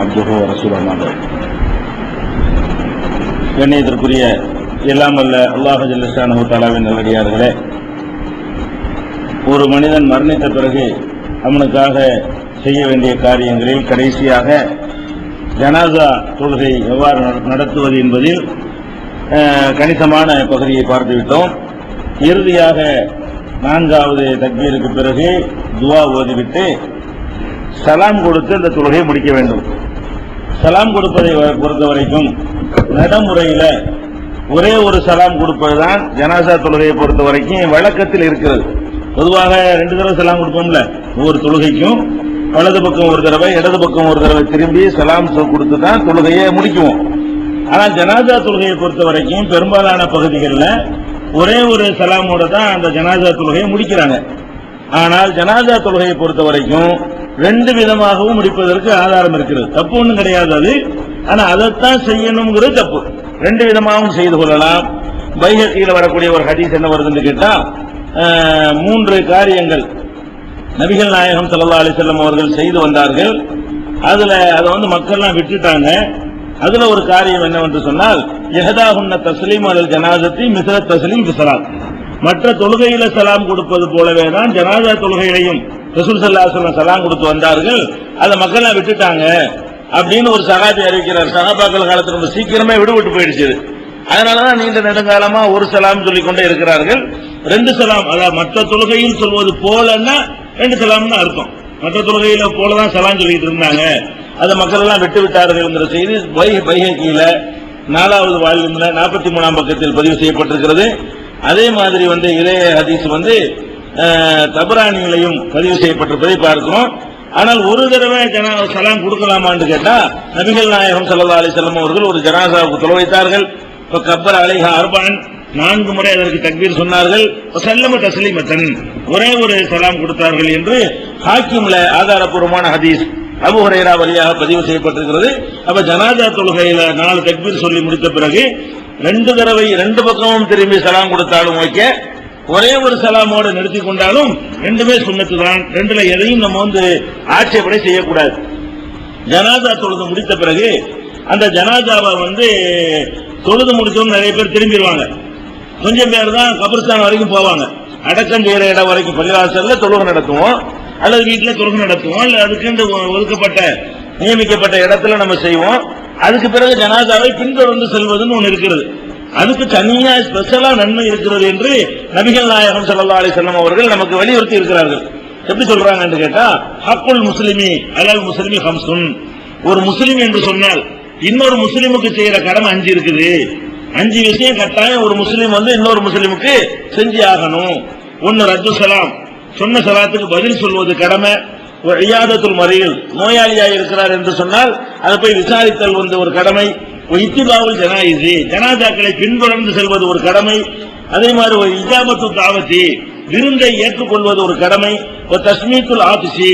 அப்துஹு ரசூலுல்லாஹ். கண்ணியத்திற்குரிய எல்லாம் வல்ல அல்லாஹ் ஜல்ல ஷானஹு தஆலாவின் நல்லடியார்களே, ஒரு மனிதன் மரணித்த பிறகு அவனுக்காக செய்ய வேண்டிய காரியங்களில் கடைசியாக ஜனாசா தொழுகை எவ்வாறு நடத்துவது என்பதில் கணிசமான பகுதியை பார்த்துவிட்டோம். இறுதியாக 4வது தக்பீருக்கு பிறகு துவா ஓதிவிட்டு சலாம் கொடுத்து அந்த தொழுகையை முடிக்க வேண்டும். சலாம் கொடுப்பதை பொறுத்த வரைக்கும் நடைமுறையில் ஒரே ஒரு சலாம் கொடுப்பதுதான் ஜனாசா தொழுகையை பொறுத்த வரைக்கும் வழக்கத்தில் இருக்கிறது. பொதுவாக 2 தடவை சலாம் கொடுப்போம்ல, ஒவ்வொரு தொழுகைக்கும் வலது பக்கம் ஒரு தடவை இடது பக்கம் ஒரு தடவை திரும்பி சலாம் கொடுத்து தான் தொழுகையை முடிக்குவோம். ஆனால் ஜனாசா தொழுகையை பொறுத்த வரைக்கும் பெரும்பாலான பகுதிகளில் ஒரே ஒரு சலாமோட தான் அந்த ஜனாசா தொழுகையை முடிக்கிறாங்க. ஆனால் ஜனாசா தொழுகையை பொறுத்த வரைக்கும் 2 விதமாகவும் முடிப்பதற்கு ஆதாரம் இருக்கிறது. தப்பு ஒன்றும் கிடையாது அது. ஆனால் அதைத்தான் செய்யணுங்கிறது தப்பு. 2 விதமாகவும் செய்து கொள்ளலாம். பைஹக்கியில் வரக்கூடிய ஒரு ஹதீஸ் என்ன வருதுன்னு கேட்டா, 3 காரியங்கள் நபிகள் நாயகம் ஸல்லல்லாஹு அலைஹி வஸல்லம் அவர்கள் செய்து வந்தார்கள். அதை மக்கள்லாம் விட்டுட்டாங்க. அதுல ஒரு காரியம் என்னவென்று சொன்னால், இஹ்தாஹுன்ன தஸ்லீம் அலல் ஜனாஸத்தி மிஸ்ல தஸ்லீம் ஃபி ஸலாத். மற்ற தொழுகையில சலாம் கொடுப்பது போலவே தான் ஜனாஸா தொழுகையிலையும் ரசூல் ஸல்லல்லாஹு அலைஹி வஸல்லம் சலாம் கொடுத்து வந்தார்கள். அதை மக்கள்லாம் விட்டுட்டாங்க அப்படின்னு ஒரு சஹாபி அறிவிக்கிறார். சஹாபாக்கள் காலத்துல ரொம்ப சீக்கிரமே விடுபட்டு போயிடுச்சு. அதனாலதான் நீண்ட நெடுங்காலமா ஒரு சலாம் சொல்லிக்கொண்டே இருக்கிறார்கள். 2 சலாம், அதாவது மற்ற தொழுகையில் சொல்வது போலன்னா 2 சலாம்னு அர்த்தம். மற்ற தொழுகையில போலதான் சலாம் சொல்லிட்டு இருந்தாங்க, அதை மக்கள் எல்லாம் விட்டு விட்டார்கள் செய்தி பைஹக்கியில 4வது வால்யூம்ல 43ஆம் பக்கத்தில் பதிவு செய்யப்பட்டிருக்கிறது. அதே மாதிரி இதே ஹதீஸ் தபரானியிலையும் பதிவு செய்யப்பட்டிருப்பதை பார்க்கிறோம். ஆனால் ஒரு தடவை சலாம் கொடுக்கலாமான்னு கேட்டா, நபிகள் நாயகம் ஸல்லல்லாஹு அலைஹி வஸல்லம் அவர்கள் ஒரு ஜனாசாவுக்கு தொழ வைத்தார்கள். கப்பர் அலைஹா அர்பஅன், 4 முறை அதற்கு தக்பீர் சொன்னார்கள். சல்லம தஸ்லீமத்தன், ஒரே ஒரு சலாம் கொடுத்தார்கள் என்று ஹாக்கிம்ல ஆதாரப்பூர்வமான ஹதீஸ் அபூ ஹுரைரா வழியாக பதிவு செய்யப்பட்டிருக்கிறது. அப்ப ஜனாசா தொழுகையில 4 தக்பீர் சொல்லி முடித்த பிறகு 2 தடவை 2 பக்கமும் திரும்பி சலாம் கொடுத்தாலும் ஓகே, ஒரே ஒரு சலாமோடு நிறுத்தி கொண்டாலும் 2மே சுன்னத்து தான். 2ல எதையும் நம்ம ஆட்சேபனை செய்யக்கூடாது. ஜனாசா தொழுது முடித்த பிறகு அந்த ஜனாசாவை தொழுது முடிச்சோம் நிறைய பேர் திரும்பிடுவாங்க. கொஞ்சம் பேர் தான் கபர்ஸ்தான் வரைக்கும் போவாங்க. அடக்கம் செய்யற இடம் வரைக்கும் பள்ளிவாசல்ல தொழுகை நடத்துவோம், அல்லது வீட்டுல தொழுகை நடத்துவோம், அல்லது அதுக்கு ஒதுக்கப்பட்ட நியமிக்கப்பட்ட இடத்துல நம்ம செய்வோம். அதுக்கு பிறகு ஜனாசாவை பின்தொடர்ந்து செல்வதுன்னு ஒன்று இருக்கிறது. அதுக்கு தனியா ஸ்பெஷலா நன்மை இருக்கிறது என்று நபிகள் நாயகம் ஸல்லல்லாஹு அலைஹி வஸல்லம் அவர்கள் நமக்கு வலியுறுத்தி இருக்கிறார்கள். எப்படி சொல்றாங்கன்னு கேட்டா, ஹக்குல் முஸ்லிமி அலல் முஸ்லிமி ஹம்சுன். ஒரு முஸ்லிம் என்று சொன்னால் இன்னொரு முஸ்லிமுக்கு செய்யற கடமை 5 இருக்குது. 5 விஷயம் கட்டாயம் ஒரு முஸ்லிம் இன்னொரு முஸ்லிமுக்கு செஞ்சு ஆகணும். 1 ரத்து சலாம், சொன்ன சலாத்துக்கு பதில் சொல்வது கடமை. இயாதத்துல் மரீல், நோயாளியாக இருக்கிறார் என்று சொன்னால் அதை போய் விசாரித்தல் ஒரு கடமை. இத்திபாவுல் ஜனாயிஸி, ஜனாசாக்களை பின்தொடர்ந்து செல்வது ஒரு கடமை. அதே மாதிரி இஜாபத்து தாவத்தி, விருந்தை ஏற்றுக்கொள்வது ஒரு கடமை. தஸ்மீத்துல் ஆதிஷி,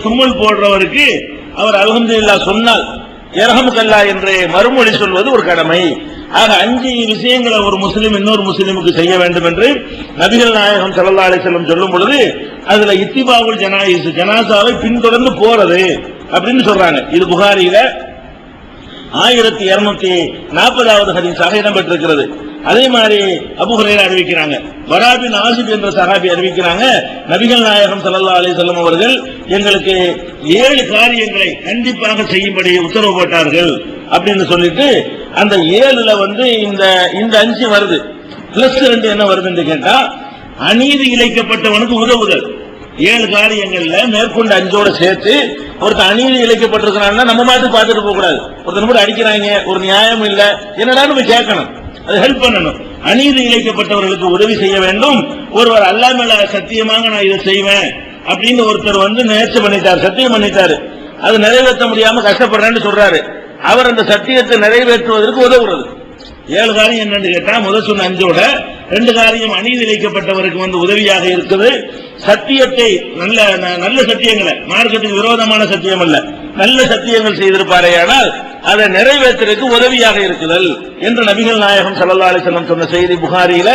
தும்மல் போடுறவருக்கு அவர் அல்ஹம்துலில்லாஹ் சொன்னால் யர்ஹமுக்கல்லா என்று மறுமொழி சொல்வது ஒரு கடமை. ஆக 5 விஷயங்களை ஒரு முஸ்லிம் இன்னொரு முஸ்லிமுக்கு செய்ய வேண்டும் என்று நபிகள் நாயகம் ஸல்லல்லாஹு அலைஹி வஸல்லம் சொல்லும் பொழுது அதுல இத்திபாவுல் ஜனாயிஸ், ஜனாசாவை பின்தொடர்ந்து போறது அப்படின்னு சொல்றாங்க. இது புகாரியில 1240வது ஹதீஸாக இடம்பெற்றிருக்கிறது. அதே மாதிரி அபூ ஹுரைரா அறிவிக்கிறாங்க, பரா பின் ஆசிப் என்ற சஹாபி அறிவிக்கிறாங்க, நபிகள் நாயகம் ஸல்லல்லாஹு அலைஹி வஸல்லம் அவர்கள் எங்களுக்கு 7 காரியங்களை கண்டிப்பாக செய்யும்படி உத்தரவு போட்டார்கள் அப்படின்னு சொல்லிட்டு அந்த 7ல இந்த 5 வருது. பிளஸ் 2 என்ன வருதுன்னு கேட்டா, அநீதி இழைக்கப்பட்டவனுக்கு உதவுதல். 7 காரியங்கள்ல மேற்கொண்டு 5ஓட சேர்த்து ஒருத்தர் அநீதி இழைக்கப்பட்டிருக்கிறான்னா நம்ம மாதிரி பார்த்துட்டு போக கூடாது. ஒருத்தர் கூட அடிக்கிறாங்க, ஒரு நியாயம் இல்ல, என்னடா நம்ம கேட்கணும், அது ஹெல்ப் பண்ணணும். அநீதி இழைக்கப்பட்டவர்களுக்கு உதவி செய்ய வேண்டும். ஒருவர் அல்லாஹ் மேல சத்தியமாக நான் இதை செய்வேன் அப்படின்னு ஒருத்தர் நேர்ச்சி பண்ணிட்டார், சத்தியம் பண்ணிட்டாரு, அது நிறைவேற்ற முடியாம கஷ்டப்படுறேன்னு சொல்றாரு. அவர் அந்த சத்தியத்தை நிறைவேற்றுவதற்கு உதவுறது. 7 காரியம் என்னன்னு கேட்டா, முதல் சொன்ன 5ஓட 2 காரியம் அநீதி இழைக்கப்பட்டவருக்கு உதவியாக இருக்குது. சத்தியத்தை நல்ல சத்தியங்களை, மார்க்கத்துக்கு விரோதமான சத்தியம் அல்ல, நல்ல சத்தியங்கள் செய்திருப்பாரே, ஆனால் அதை நிறைவேற்றுவதற்கு உதவியாக இருக்குதல் என்று நபிகள் நாயகம் ஸல்லல்லாஹு அலைஹி வஸல்லம் சொன்ன செய்தி புகாரியில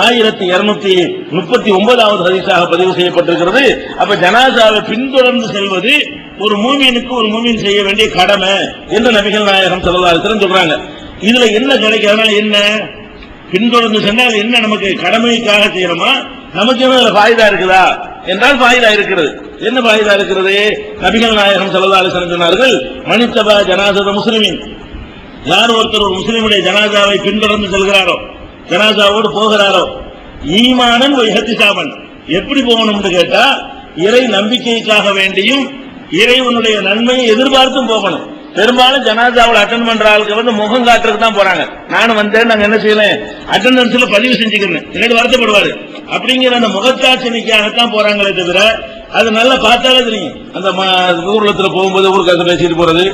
1239வது ஹதீஸாக பதிவு செய்யப்பட்டிருக்கிறது. அப்ப ஜனாசாவை பின்தொடர்ந்து செல்வது ஒரு மூமினுக்கு ஒரு மூமின் செய்ய வேண்டிய கடமை என்று நபிகள் நாயகம் ஸல்லல்லாஹு அலைஹி வஸல்லம் சொல்றாங்க. இதுல என்ன கிடைக்கும்? அதனால என்ன பின்தொடர்ந்து சென்றால் என்ன நமக்கு கடமைக்காக செய்யறோமா, நமக்கு என்ன ஃபாயிதா இருக்குதா என்றால் ஃபாயிதா இருக்கிறது. என்ன ஃபாயிதா இருக்கிறது? நபிகள் நாயகம் ஸல்லல்லாஹு அலைஹி வஸல்லம் சொன்னார்கள், மனித்தபா ஜனாஸத முஸ்லிமின், யார் ஒருத்தர் ஒரு முஸ்லிமுடைய ஜனாசாவை பின்தொடர்ந்து செல்கிறாரோ, ஜனாசாவோடு போகிறாரோ, ஈமானன் இஹ்திசாபன், எப்படி போகணும்னு கேட்டா இறை நம்பிக்கைக்காக வேண்டியும் இறைவனுடைய நன்மையை எதிர்பார்த்தும் போகணும். பெரும்பாலும் ஜனாசாவில் அட்டன் பண்ற ஆளுக்கு முகம் காட்டுறதுக்கு தான் போறாங்க. நானும் வந்தேன், நாங்க என்ன செய்யல அட்டெண்டன்ஸ்ல பதிவு செஞ்சுக்கிறேன், என்னோட வருத்தப்படுவாரு அப்படிங்கிற அந்த முகச்சாட்சினிக்காகத்தான் போறாங்களே தவிர, அது நல்லா பார்த்தாலே தெரியும். அந்த ஊர்லத்துல போகும்போது ஊருக்கு பேசிட்டு போறது,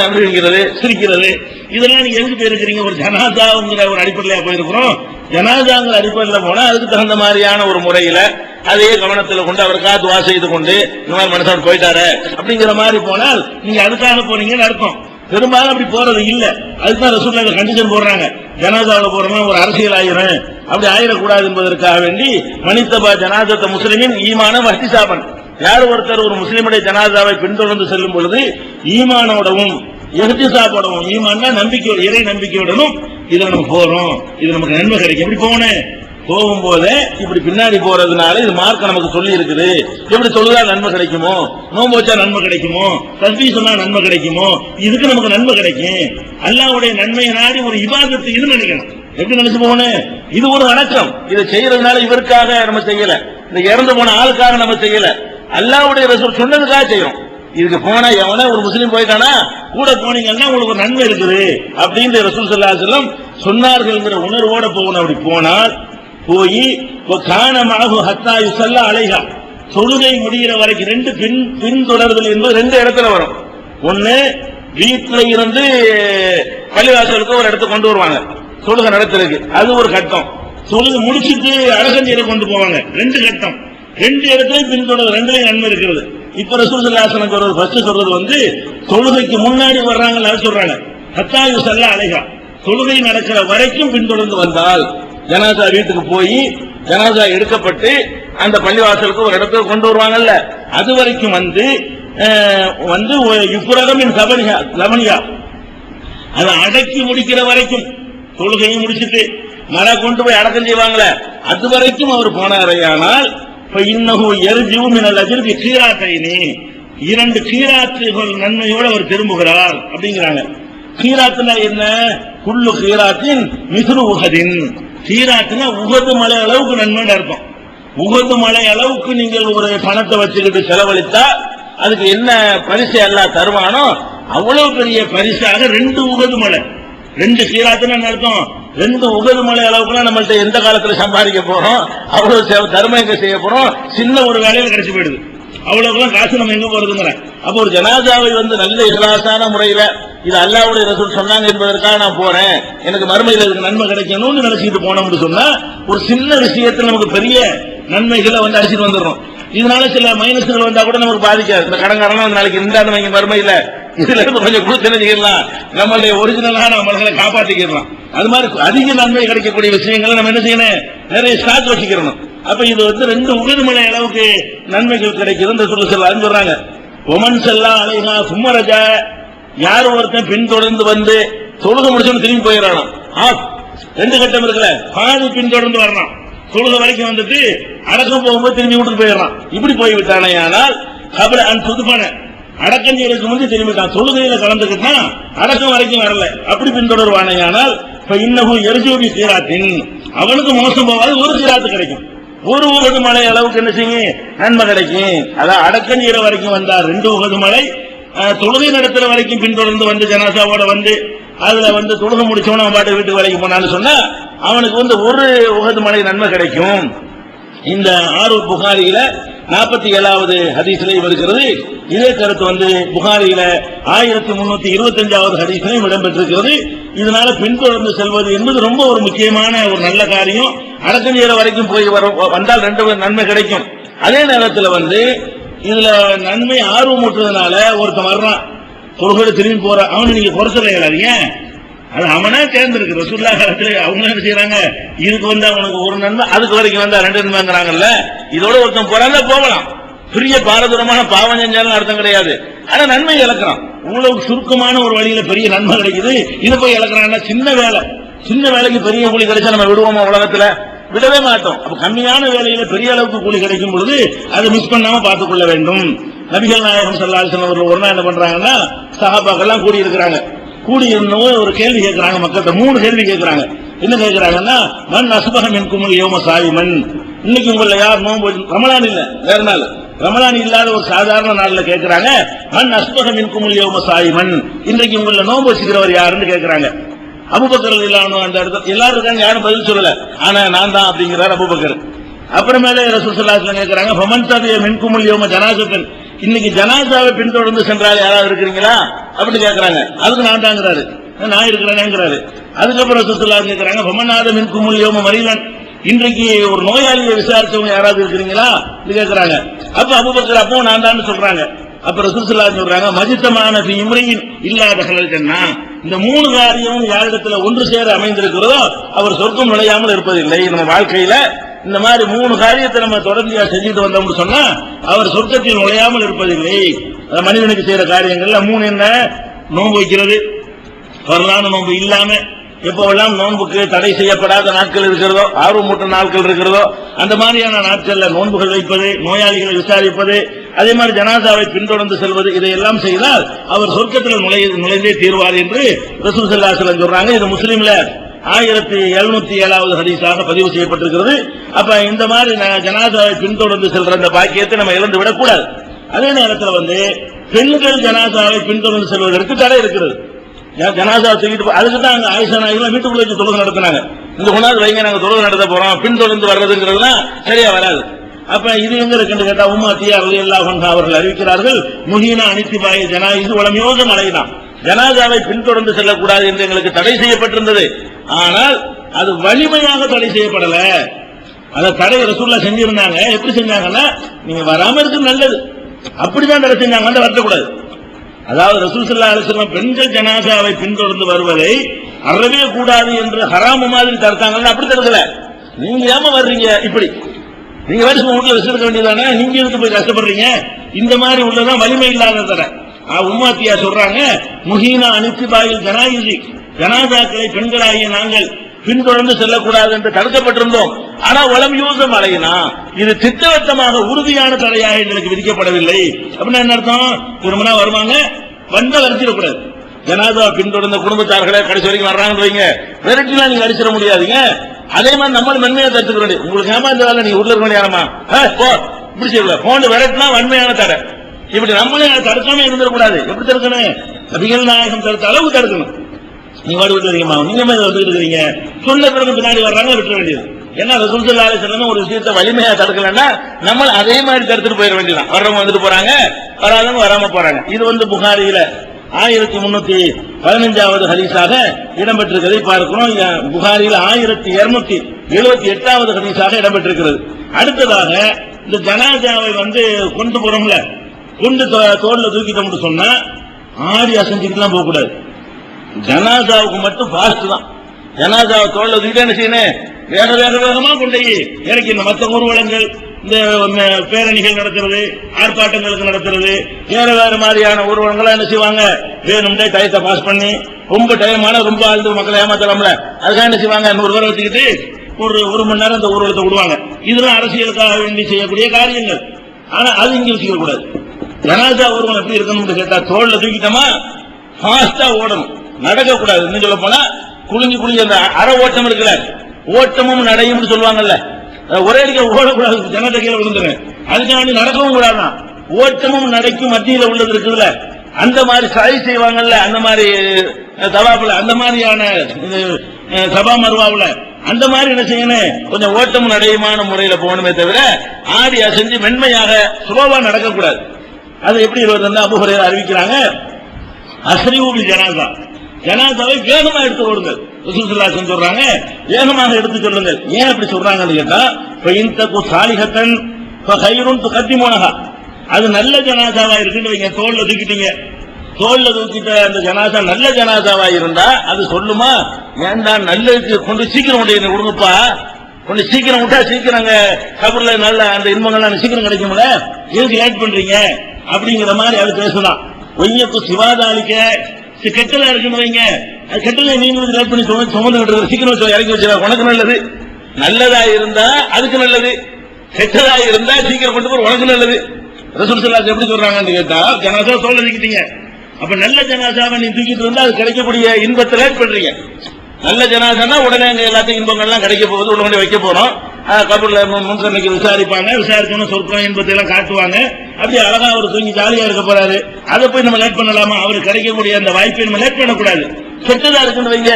அப்படிங்கிறது, சிரிக்கிறது, இதெல்லாம் நீங்க எதுக்கு போயிருக்கிறீங்க? ஒரு ஜனாசாங்கிற ஒரு அடிப்படையில போயிருக்கிறோம். ஜனாசாங்கிற அடிப்படையில் போனா அதுக்கு தகுந்த மாதிரியான ஒரு முறையில அதே கவனத்தில் கொண்டு அவருக்காக துவா செய்து கொண்டு இந்த மாதிரி மனுஷன் போயிட்டாரு அப்படிங்கிற மாதிரி போனால் நீங்க அதுக்காக போனீங்கன்னு அர்த்தம். பெரும்பாலும் அப்படி போறது இல்ல. அதுதான் ரசூலுல்லாஹ் கண்டிஷன் போடுறாங்க, ஜனாசாவில் போறோம்னா ஒரு அரசியல் ஆயிரும், அப்படி ஆயிடக்கூடாது என்பதற்காக வேண்டி மனிதபா ஜனாசத்த முஸ்லிமின் ஈமான வஹ்திசாபன், யார் ஒருத்தர் ஒரு முஸ்லிமுடைய ஜனாசாவை பின்தொடர்ந்து செல்லும் பொழுது ஈமானோடவும் இஹ்திசாபோடவும், ஈமான்னா நம்பிக்கை, இறை நம்பிக்கையுடனும் இதுல நம்ம போறோம், இது நமக்கு நன்மை கிடைக்கும். எப்படி போனேன்? போகும்போதே இப்படி பின்னாடி போறதுனால இது மார்க்க நமக்கு சொல்லி இருக்குது. எப்படி சொல்லுதா நன்மை கிடைக்குமோ, நோன்பு வச்சா நன்மை கிடைக்குமோ, தஸ்பீஹ் சொன்னா நன்மை கிடைக்குமோ, இதுக்கு நமக்கு நன்மை கிடைக்கும். அல்லாஹ்வுடைய நன்மையை நாடி ஒரு இபாதத்து இது நினைக்கணும். எப்படி நினைச்சு போகணும்? இது ஒரு வணக்கம். இதை செய்யறதுனால இவருக்காக நம்ம செய்யல, இந்த இறந்து போன ஆளுக்காக நம்ம செய்யல, அல்லாஹ்வுடைய ரசூல் சொன்னதுக்காக செய்யறோம். இதுக்கு போனா எவனே ஒரு முஸ்லீம் போயிட்டானா கூட போனீங்கன்னா உங்களுக்கு ஒரு நன்மை இருக்குது அப்படின்னு ரசூல் ஸல்லல்லாஹு அலைஹி வஸல்லம் சொன்னார்கள்ங்கிற உணர்வோட போகணும். அப்படி போனால் போய் கானமாக ஹத்தா யுஸல்லா அலைஹா, தொழுகை முடிகிற வரைக்கும் ரெண்டு பின்தொடர்தல் என்பது ரெண்டு இடத்துல வரும். ஒன்னு வீட்டில இருந்து பள்ளிவாசலுக்கு ஒரு இடத்துக்கு கொண்டு வருவாங்க தொழுகை நடத்துறதுக்கு, அது ஒரு கட்டம். தொழுகை முடிச்சுட்டு அழகஞ்சீரை கொண்டு போவாங்க, ரெண்டு கட்டம். ரெண்டு இடத்துலயும் பின்தொடர்தல், ரெண்டுலயும் நன்மை இருக்கிறது. இப்ப ரசூல் ஸல்லல்லாஹு அலைஹி வஸல்லம் ஃபர்ஸ்ட் சொல்றது தொழுகைக்கு முன்னாடி வர்றாங்க சொல்றாங்க, ஹத்தா யுஸல்லா அலைஹா, தொழுகை நடக்கிற வரைக்கும் பின்தொடர்ந்து வந்தால், ஜனாசா வீட்டுக்கு போய் ஜனாசா எடுக்கப்பட்டு அந்த பள்ளிவாசலுக்கு ஒரு இடத்துல கொண்டு வருவாங்கல்ல, அது வரைக்கும் வந்து இப்புரகமின் லவனியா, அதை அடக்கி முடிக்கிற வரைக்கும், தொழுகையும் முடிச்சுட்டு மழை கொண்டு போய் அடக்கம் செய்வாங்களே அது வரைக்கும் அவர் போனாரையானால் இன்னஹு யர்ஜிஉ மினல் அஜ்ரி கீராத்தைனி, இரண்டு கீராத்துகள் நன்மையோடு அவர் திரும்புகிறார் அப்படிங்கிறாங்க. கீராத்துனா என்ன? குல்லு கீராத்தின் மிஸ்ரு உஹதின், கீராத்துனா உஹது மலை அளவுக்கு நன்மைன்னு அர்த்தம். உஹது மலை அளவுக்கு நீங்கள் ஒரு பணத்தை வச்சுக்கிட்டு செலவழித்தா அதுக்கு என்ன பரிசு எல்லாம் தருவானோ அவ்வளவு பெரிய பரிசாக ரெண்டு உஹது மலை, ரெண்டு கீராத்துன்னு அர்த்தம். ரெண்டு உகது மலை அளவுக்குலாம் நம்மள்ட்ட எந்த காலத்துல சம்பாதிக்க போறோம், அவ்வளவு தர்மம் எங்க செய்ய போறோம், சின்ன ஒரு வேலையில கிடைச்சு போயிடுது. அவ்வளவுக்குலாம் காசு நம்ம எங்க போறதுங்கிற. அப்ப ஒரு ஜனாசாவை நல்ல இஹ்லாஸான முறையில இது அல்லாஹ்வுடைய ரசூல் சொன்னாங்க என்பதற்காக நான் போறேன், எனக்கு மறுமையில இதுக்கு நன்மை கிடைக்கணும்னு நினைச்சிட்டு போனோம்னு சொன்னா ஒரு சின்ன விஷயத்துல நமக்கு பெரிய நன்மைகளை அடிச்சுட்டு வந்துடுறோம். இதனால சில மைனஸ்கள் வந்தா கூட நமக்கு பாதிக்காது. இந்த கடன்காரன் நாளைக்கு இருந்தாலும் வைங்க மறுமையில இதுல இருந்து கொஞ்சம் கொடுத்து செஞ்சுக்கலாம், நம்மளுடைய ஒரிஜினலான நம்மளை காப்பாற்றிக்கலாம். அது மாதிரி அதிக நன்மை கிடைக்கக்கூடிய விஷயங்களை நம்ம என்ன செய்யணும், நிறைய ஸ்டாக் வச்சுக்கிறோம். அப்ப இது ரெண்டு உகது மலை அளவுக்கு நன்மைகள் கிடைக்கிறது சொல்றாங்க. ஒமன் செல்லா அலைஹா சும்மரஜா, யார் ஒருத்தன் பின்தொடர்ந்து வந்து தொழுக முடிச்சோன்னு திரும்பி போயிடறான். ரெண்டு கட்டம் இருக்குல்ல, பாதி பின்தொடர்ந்து வரணும், தொழுக வரைக்கும் வந்துட்டு அடக்கம் போகும்போது திரும்பி விட்டுட்டு போயிடறான். இப்படி போய்விட்டானே ஆனால் கபல அன் புதுப்பான அடக்கம் செய்யறதுக்கு முந்தைய திரும்பிட்டான், தொழுகையில கலந்துக்கிட்டா அடக்கம் வரைக்கும் வரல, அப்படி பின்தொடர்வானே ஆனால் இன்னமும் எரிஜோபி சீராத்தின், அவனுக்கு மோசம் போவாது, ஒரு சீராத்து கிடைக்கும், ஒரு உகது மலை அளவுக்கு என்ன செய்யும் நன்மை கிடைக்கும். அதான் அடக்கம் செய்யற வரைக்கும் வந்தார் ரெண்டு உகது மலை, தொழுகை நடத்துற வரைக்கும் பின்தொடர்ந்து வந்து ஜனாசாவோட வந்து அதுல தொழுகை முடிச்சவன அவன் பாட்டு வீட்டு வரைக்கும் போனான்னு சொன்னா அவனுக்கு ஒரு உகது மலை நன்மை கிடைக்கும். இந்த ஆரூர் புகாரியில 47வது ஹதீஸ்லயும் இருக்கிறது. இதே கருத்து புகாரியில 1325வது ஹதீஸ்லயும் இடம்பெற்றிருக்கிறது. இதனால பின்தொடர்ந்து செல்வது என்பது ரொம்ப ஒரு முக்கியமான ஒரு நல்ல காரியம். அடக்கம் செய்யற வரைக்கும் போய் வந்தால் ரெண்டு நன்மை கிடைக்கும். அதே நேரத்தில் இதுல நன்மை ஆர்வம் ஊட்டுறதுனால ஒருத்தன் வர்றான், தொழுகை திரும்பி போற, அவனு நீங்க குறைச்சல இயலாதீங்க, அது அவனா தேர்ந்தெடுக்க. ரசூலுல்லாஹ் காலத்துல அவங்க என்ன செய்யறாங்க, இதுக்கு அவனுக்கு ஒரு நன்மை, அதுக்கு வரைக்கும் ரெண்டு நன்மைங்கிறாங்கல்ல. இதோட ஒருத்தன் போறாங்க போகலாம், பெரிய பாரதூரமான பாவம் செஞ்சாலும் அர்த்தம் கிடையாது. ஆனா நன்மை இழக்கிறான். இவ்வளவு சுருக்கமான ஒரு வழியில பெரிய நன்மை கிடைக்குது, இது போய் இழக்கிறான்னா சின்ன வேலைக்கு பெரிய கூலி கிடைச்சா நம்ம விடுவோமா? உலகத்துல விடவே மாட்டோம். அப்ப கம்மியான வேலையில பெரிய அளவுக்கு கூலி கிடைக்கும் பொழுது அதை மிஸ் பண்ணாம பார்த்துக் கொள்ள வேண்டும். நபிகள் நாயகம் ஸல்லல்லாஹு அலைஹி வஸல்லம் ஒரு நாள் என்ன பண்றாங்கன்னா, சஹாபாக்கள் எல்லாம் கூடி இருக்கிறாங்க. கூடி இருந்தவங்க ஒரு கேள்வி கேட்கிறாங்க. மக்கள்கிட்ட 3 கேள்வி கேட்கிறாங்க. என்ன கேட்கிறாங்கன்னா, மன் அஸ்பஹ மின்குமுல் யௌம சாயிமன், இன்னைக்கு உங்கள யார் நோன்பு, ரமலான் இல்ல வேற நாள், ரமலான் இல்லாத ஒரு சாதாரண நாள்ல கேட்கிறாங்க. மன் அஸ்பஹ மின்குமுல் யௌம சாயிமன், இன்றைக்கு உங்கள நோன்பு வச்சுக்கிறவர் யாருன்னு கேட்கிறாங்க. அபூபக்கர் ரலியல்லாஹு அந்த இடத்துல எல்லாரும் இருக்காங்க, யாரும் பதில் சொல்லல. ஆனா நான் தான் அப்படிங்கிறார் அபூபக்கர். அப்புறமேலே ரசூல் ஸல்லல்லாஹு அலைஹி வஸல்லம் கேட்கிறாங்க, ஃபமன் தபிய மின்குமுல் யௌம ஜனாஸத்தன், இன்னைக்கு ஜனாஸாவை பின்தொடர்ந்து சென்றால் யாராவது இருக்கிறீங்களா அப்படின்னு கேட்கிறாங்க. அதுக்கு நான் தாங்கிறாரு, நான் இருக்கிறேனேங்கிறாரு. அதுக்கப்புறம் ரசூல் ஸல்லல்லாஹு அலைஹி வஸல்லம் கேட்கிறாங்க, ஃபமனாத மின்குமுல் யௌம மரீதன், இன்றைக்கு ஒரு நோயாளியை விசாரிச்சவங்க யாராவது இருக்கிறீங்களா கேட்கிறாங்க. அப்ப அபூபக்கர் அப்பவும் நான் தான் சொல்றாங்க. அப்ப ரசூல் ஸல்லல்லாஹு அலைஹி வஸல்லம் சொல்றாங்க, மஜ்தமான ஃபீ இம்ரியின் இல்லா தஹலல் ஜன்னா, இந்த 3 காரியமும் யாரிடத்துல ஒன்று சேர அமைந்திருக்கிறதோ அவர் சொர்க்கம் நுழையாமல் இருப்பதில்லை. நம்ம வாழ்க்கையில இந்த மாதிரி 3 காரியத்தை நம்ம தொடர்ந்து செஞ்சுட்டு வந்தோம்னு சொன்னா அவர் சொர்க்கத்தில் நுழையாமல் இருப்பதில்லை. மனிதனுக்கு செய்யற காரியங்கள்ல 3 என்ன? நோன்பு வைக்கிறது, வரலான நோன்பு இல்லாம எப்பெல்லாம் நோன்புக்கு தடை செய்யப்படாத நாட்கள் இருக்கிறதோ, ஆர்வமூட்ட நாட்கள் இருக்கிறதோ அந்த மாதிரியான நாட்கள்ல நோன்புகள் வைப்பது, நோயாளிகளை விசாரிப்பது, அதே மாதிரி ஜனாசாவை பின்தொடர்ந்து செல்வது, இதையெல்லாம் செய்தால் அவர் சொர்க்கத்தில் நுழைந்தே தீர்வார் என்று ரசூல் ஸல்லல்லாஹு அலைஹி வஸல்லம் சொல்றாங்க. இது முஸ்லிம்ல 1707வது ஹதீஸாக பதிவு செய்யப்பட்டிருக்கிறது. அப்ப இந்த மாதிரி ஜனாசாவை பின்தொடர்ந்து செல்ற அந்த பாக்கியத்தை நம்ம இழந்து விடக்கூடாது. அதே நேரத்தில் பெண்கள் ஜனாசாவை பின்தொடர்ந்து செல்வதற்கு தடை இருக்கிறது. ஜனாசா தூக்கிட்டு அதுக்கு தான் அங்க ஆயிஷா நாயகம் வீட்டுக்குள்ள வச்சு தொழுகை நடத்தினாங்க. இந்த கொண்டாந்து வைங்க, நாங்க தொழுகை நடத்த போறோம், பின்தொடர்ந்து வர்றதுங்கிறதுலாம் சரியா வராது. அப்ப இது எங்க இருக்குன்னு கேட்டா, உம்மத்தியா ரலியல்லாஹு அன்ஹா அவர்கள் அறிவிக்கிறார்கள், முஹீனா அனித்திபாய் ஜனாயிஸ் வலம் யோகம் அலைனா, ஜனாசாவை பின்தொடர்ந்து செல்லக்கூடாது என்று எங்களுக்கு தடை செய்யப்பட்டிருந்தது. ஆனால் அது வலிமையாக தடை செய்யப்படல. அதை தடை ரசூலுல்லாஹ் செஞ்சிருந்தாங்க. எப்படி செஞ்சாங்கன்னா, நீங்க வராம இருக்கு நல்லது, அப்படிதான் தடை செஞ்சாங்க, அந்த வரக்கூடாது. அதாவது ரசூல் ஸல்லல்லாஹு அலைஹி வஸல்லம் பெண்கள் ஜனாசாவை பின்தொடர்ந்து வருவதை அறவே கூடாது என்று ஹராமு மாதிரி தடுத்தாங்கன்னு அப்படி தடுக்கல. நீங்க ஏமா வர்றீங்க, இப்படி நீங்க வருஷம் வீட்டுல வச்சிருக்க வேண்டியதானே, நீங்க இதுக்கு போய் கஷ்டப்படுறீங்க, இந்த மாதிரி உள்ளதான் வலிமை இல்லாத தடை. உம்மாத்தியா சொல்றாங்க, முஹீனா அனித்திபாயில் ஜனாயிசி, ஜனாசாக்களை பெண்களாகிய நாங்கள் பின்தொடர்ந்து செல்லக்கூடாது என்று தடுக்கப்பட்டிருந்தோம். ஆனா வலம் யூசம் அலையினா, இது திட்டவட்டமாக உறுதியான தடையாக எங்களுக்கு விதிக்கப்படவில்லை. அப்படின்னா என்ன அர்த்தம்? திருமணம் வருவாங்க, வந்த வரைச்சிடக்கூடாது. ஜனாதா பின்தொடர்ந்த குடும்பத்தார்களை கடைசி வரைக்கும் வர்றாங்கன்னு வைங்க, விரட்டிலாம் நீங்க அடிச்சிட முடியாதுங்க. அதே மாதிரி நம்மளும் மென்மையா தடுத்துக்க வேண்டியது. உங்களுக்கு ஏமா இந்த வேலை, நீங்க உள்ள இருக்க வேண்டியாரமா இப்படி செய்யல, போன் விரட்டினா வன்மையான தடை. இப்படி நம்மளே தடுக்காம இருந்துடக்கூடாது. எப்படி தடுக்கணும்? நபிகள் நாயகம் தடுத்த அளவு தடுக்கணும். நீங்க வாடி விட்டு இருக்கீங்க, நீங்க வந்துட்டு இருக்கீங்க, சொன்ன பிறகு பின்னாடி வர்றாங்க, விட்டுற வேண்டியது. ஏன்னா ரசூல் ஸல்லல்லாஹு அலைஹி வஸல்லம் ஒரு விஷயத்தை வலிமையா தடுக்கலன்னா நம்ம அதே மாதிரி தடுத்துட்டு போயிட வேண்டியதான். வர்றவங்க வந்துட்டு போறாங்க, வராதவங்க வராம போறாங்க. இது புகாரியில 1315வது ஹதீஸாக இடம்பெற்றிருக்கிறதை பார்க்கிறோம். புகாரியில் 1278வது ஹதீஸாக இடம்பெற்றிருக்கிறது. அடுத்ததாக இந்த ஜனாசாவை கொண்டு போறோம்ல, கொண்டு தோல்ல தூக்கிட்டோம்னு சொன்னா ஆடி அசைஞ்சுக்கிட்டுலாம் போக கூடாது. ஜனாசாவுக்கு மட்டும் பாஸ்ட் தான். ஜனாசாவை தோல்ல தூக்கிட்டு என்ன செய்யணும்? வேக வேகமா கொண்டு இறக்கணும். மற்ற ஊர்வலங்கள், இந்த பேரணிகள் நடத்துறது, ஆர்ப்பாட்டங்களுக்கு நடத்துறது, வேற மாதிரியான ஊர்வலங்கள் என்ன செய்வாங்க? வேணும்டே டயத்தை பாஸ் பண்ணி ரொம்ப டைமான ரொம்ப ஆழ்ந்து மக்களை ஏமாத்தலாம்ல, அதுக்காக என்ன செய்வாங்க? 100 பேரை வச்சுக்கிட்டு ஒரு மணி நேரம் இந்த ஊர்வலத்தை விடுவாங்க. இதெல்லாம் அரசியலுக்காக வேண்டி செய்யக்கூடிய காரியங்கள். ஆனா அது இங்க வச்சுக்க கூடாது. ஜனாசா ஊர்வலம் எப்படி இருக்கணும்னு கேட்டா, தோல்ல தூக்கிட்டோமா ஃபாஸ்டா ஓடணும், நடக்க கூடாது. இன்னும் சொல்ல போனா குளிஞ்சு அந்த அரை ஓட்டம் இருக்குல்ல, ஓட்டமும் நடையும் சொல்லுவாங்கல்ல, ஒரே அடிக்க ஓடக்கூடாது, ஜனத்தை கீழே விழுந்துருங்க. அதுக்காண்டி நடக்கவும் கூடாதான். ஓட்டமும் நடைக்கும் மத்தியில உள்ளது இருக்குல்ல, அந்த மாதிரி சாய் செய்வாங்கல்ல, அந்த மாதிரி தவாப்புல, அந்த மாதிரியான சபா மருவாவுல அந்த மாதிரி என்ன செய்யணும்? கொஞ்சம் ஓட்டமும் நடையுமான முறையில போகணுமே தவிர ஆடி அசைஞ்சு மென்மையாக சுலபமா நடக்கக்கூடாது. அது எப்படி வருதுன்னா, அபூ ஹுரைரா அறிவிக்கிறாங்க, அஸ்ரிஊ ஜனாசா, ஜனாசாவை வேகமா எடுத்து ஓடுங்கள். ரசூல் ஸல்லல்லாஹு அலைஹி வஸல்லம் சொல்றாங்க, வேகமாக எடுத்து சொல்லுங்கள். ஏன் அப்படி சொல்றாங்கன்னு கேட்டா, ஃபஇன்தகு சாலிஹத்தன் ஃபகைருன் துகத்திமுனஹா, அது நல்ல ஜனாசாவா இருக்குன்னு வைங்க, தோல்ல தூக்கிட்டீங்க, தோல்ல தூக்கிட்ட அந்த ஜனாசா நல்ல ஜனாசாவா இருந்தா அது சொல்லுமா, ஏன்டா நல்லதுக்கு கொண்டு சீக்கிரம் கொண்டு கொடுங்கப்பா, கொஞ்சம் சீக்கிரம் விட்டா சீக்கிரம் கபர்ல நல்ல அந்த இன்பங்கள்லாம் சீக்கிரம் கிடைக்கும்ல, எதுக்கு லேட் பண்றீங்க அப்படிங்கிற மாதிரி அது பேசலாம். ஒய்யக்கு சிவாதாளிக்க கெட்டதா இருக்குன்னு வைங்க, அது கெட்டதை நீங்க லேட் பண்ணி சுமந்து விட்டுறது, சீக்கிரம் இறக்கி வச்சுருவா. உனக்கு நல்லது, நல்லதா இருந்தா அதுக்கு நல்லது, கெட்டதா இருந்தா சீக்கிரம் கொண்டு போய் உனக்கு நல்லது. ரசூல் ஸல்லல்லாஹு எப்படி சொல்றாங்கன்னு கேட்டா, ஜனாசா தோல்ல நிக்கிட்டீங்க, அப்ப நல்ல ஜனாசாவை நீ தூக்கிட்டு இருந்தா அது கிடைக்கக்கூடிய இன்பத்தை லேட் பண்றீங்க. நல்ல ஜனாசானா உடனே அங்க எல்லாத்தையும் இன்பங்கள்லாம் கிடைக்க போகுது, உடனே வைக்க போறோம். கபூர்ல முன்சன்னைக்கு விசாரிப்பாங்க, விசாரிக்கணும் சொற்களும் இன்பத்தை எல்லாம் காட்டுவாங்க. அப்படி அழகா அவர் தூங்கி ஜாலியா இருக்க போறாரு, அதை போய் நம்ம லேட் பண்ணலாமா? அவருக்கு கிடைக்கக்கூடிய அந்த வாய்ப்பை நம்ம லேட் பண்ணக்கூடாது. கெட்டதா இருக்குன்னு வைங்க,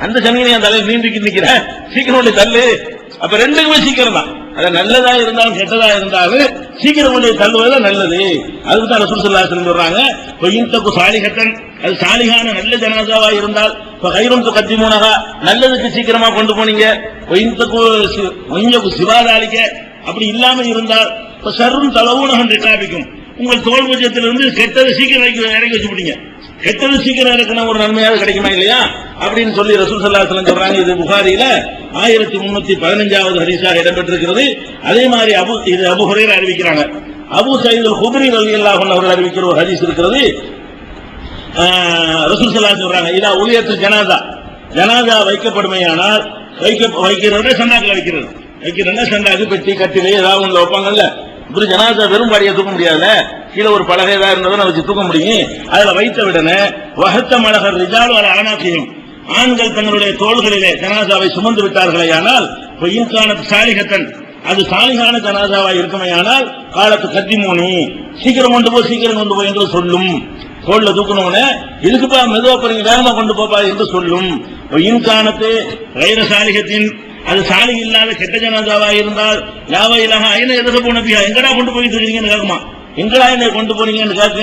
அந்த சமயம் என் தலையை நீந்திக்கு நிக்கிறேன், சீக்கிரம் தள்ளு. அப்ப ரெண்டுக்குமே சீக்கிரம் தான், அது நல்லதா இருந்தாலும் கெட்டதா இருந்தாலும் சீக்கிரம் கொண்டு தள்ளுவதுதான் நல்லது. அதுக்கு தான் ரசூல் ஸல்லல்லாஹு அலைஹி வஸல்லம் சொல்றாங்க, பொய்யின்தகு சாலிஹத்தன், அது சாலிஹான நல்ல ஜனாசாவா இருந்தால் கைரும் துகத்திமுனஹா, நல்லதுக்கு சீக்கிரமா கொண்டு போனீங்க. பொய்யின்தகு சிவாதாலிக்க, அப்படி இல்லாம இருந்தால் சர்ரும் தலவுனஹன் ரிகாபிக்கும், உங்கள் தோல் பூஜ்யத்திலிருந்து கெட்டது சீக்கிரம் இறக்கி வச்சுட்டீங்க. கெட்டது சீக்கிரம் இருக்கிற ஒரு நன்மையாக கிடைக்குமா இல்லையா அப்படின்னு சொல்லி ரசூல் ஸல்லல்லாஹு அலைஹி வஸல்லம் சொல்றாங்க. இது புகாரில 1315வது ஹதீஸாக இடம்பெற்றிருக்கிறது. அதே மாதிரி அபூ ஹுரைரா அறிவிக்கிறாங்க. அபூ சயீத் அல்-குத்ரி ரலியல்லாஹு அன்ஹு அவர்கள் அறிவிக்கிற ஒரு ஹதீஸ் இருக்கிறது. ரசூல் ஸல்லல்லாஹு அலைஹி வஸல்லம் சொல்றாங்க, இதா உலியத்து ஜனாஸா, ஜனாஸா வைக்கப்படுமையானால், வைக்கிறத சண்டாக்கள் வைக்கிறதுனா சண்டாக்கு பெட்டி கட்டிலே ஏதாவது ஒன்று வைப்பாங்கல்ல. இப்படி ஜனாஸா வெறும் பாடியை தூக்க முடியாதுல, கீழே ஒரு பலகை ஏதாவது இருந்ததை வச்சு தூக்க முடியும். அதுல வைத்த உடனே வஹத்த மலகர் ரிஜாலு அல ஆனாக்கியும், ஆண்கள் தங்களுடைய தோள்களிலே ஜனாசாவை சுமந்து விட்டார்களேயானால், பொய்யின்கான சாலிகத்தன், அது சாலிகான ஜனாசாவாய் இருக்குமையானால், காலத்து கத்திமோனி, சீக்கிரம் கொண்டு போய் என்று சொல்லும். தோல்ல தூக்கணும்னு இதுக்குப்பா மெதுவா போறீங்க, வேகமா கொண்டு போப்பா என்று சொல்லும். பொய்யின்கானத்து வைர சாலிகத்தின், அது சாலி இல்லாத கெட்ட ஜனாசாவாய் இருந்தால், யாவையிலாக ஐன எதிர்ப்பு போனப்பியா, எங்கடா கொண்டு போயிட்டு இருக்கீங்கன்னு கேட்குமா, எங்கடா என்ன கொண்டு போறீங்கன்னு கேட்க,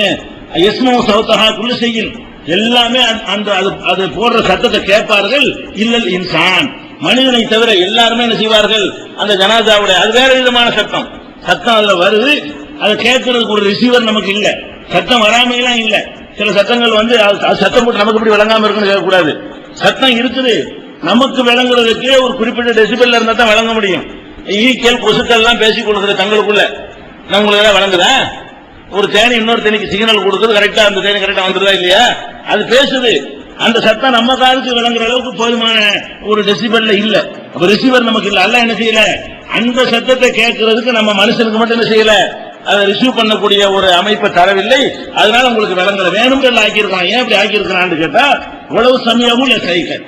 எஸ்மோ சௌத்தஹா குல்லு செய்யும், எல்லாமே அந்த அது போடுற சத்தத்தை கேட்பார்கள். இல்லல் இன்சான், மனிதனை தவிர எல்லாருமே என்ன செய்வார்கள், அந்த ஜனாசாவுடைய அது வேற விதமான சத்தம் அதுல வருது. அதை கேட்கறதுக்கு ஒரு ரிசீவர் நமக்கு இல்ல, சத்தம் வராமையெல்லாம் இல்ல. சில சத்தங்கள் வந்து சத்தம் போட்டு நமக்கு இப்படி விளங்காம இருக்குன்னு கேட்கக்கூடாது. சத்தம் இருக்குது, நமக்கு விளங்குறதுக்கு ஒரு குறிப்பிட்ட டெசிபல்ல இருந்தா தான் விளங்க முடியும். ஈக்கல் கொசுக்கள் எல்லாம் பேசிக் கொடுக்குற தங்களுக்குள்ள நம்மளுக்கு எல்லாம் விளங்குதா? ஒரு தேனி இன்னொரு தேனிக்கு சிக்னல் கொடுக்குறது கரெக்டா, அந்த தேனி கரெக்டா வந்துருதா இல்லையா? அது பேசுது, அந்த சத்தம் நம்ம காதுக்கு விளங்குற அளவுக்கு போதுமான ஒரு டெசிபல்ல இல்ல. அப்ப ரிசீவர் நமக்கு இல்ல. அல்லாஹ் என்ன செய்யல, அந்த சத்தத்தை கேட்கறதுக்கு நம்ம மனுஷனுக்கு மட்டும் என்ன செய்யல, அதை ரிசீவ் பண்ணக்கூடிய ஒரு அமைப்பை தரவில்லை. அதனால உங்களுக்கு விளங்கல, வேணும் ஆக்கியிருக்கான். ஏன் அப்படி ஆக்கியிருக்கிறான்னு கேட்டா, உழவு சமயமும் இல்ல சைக்க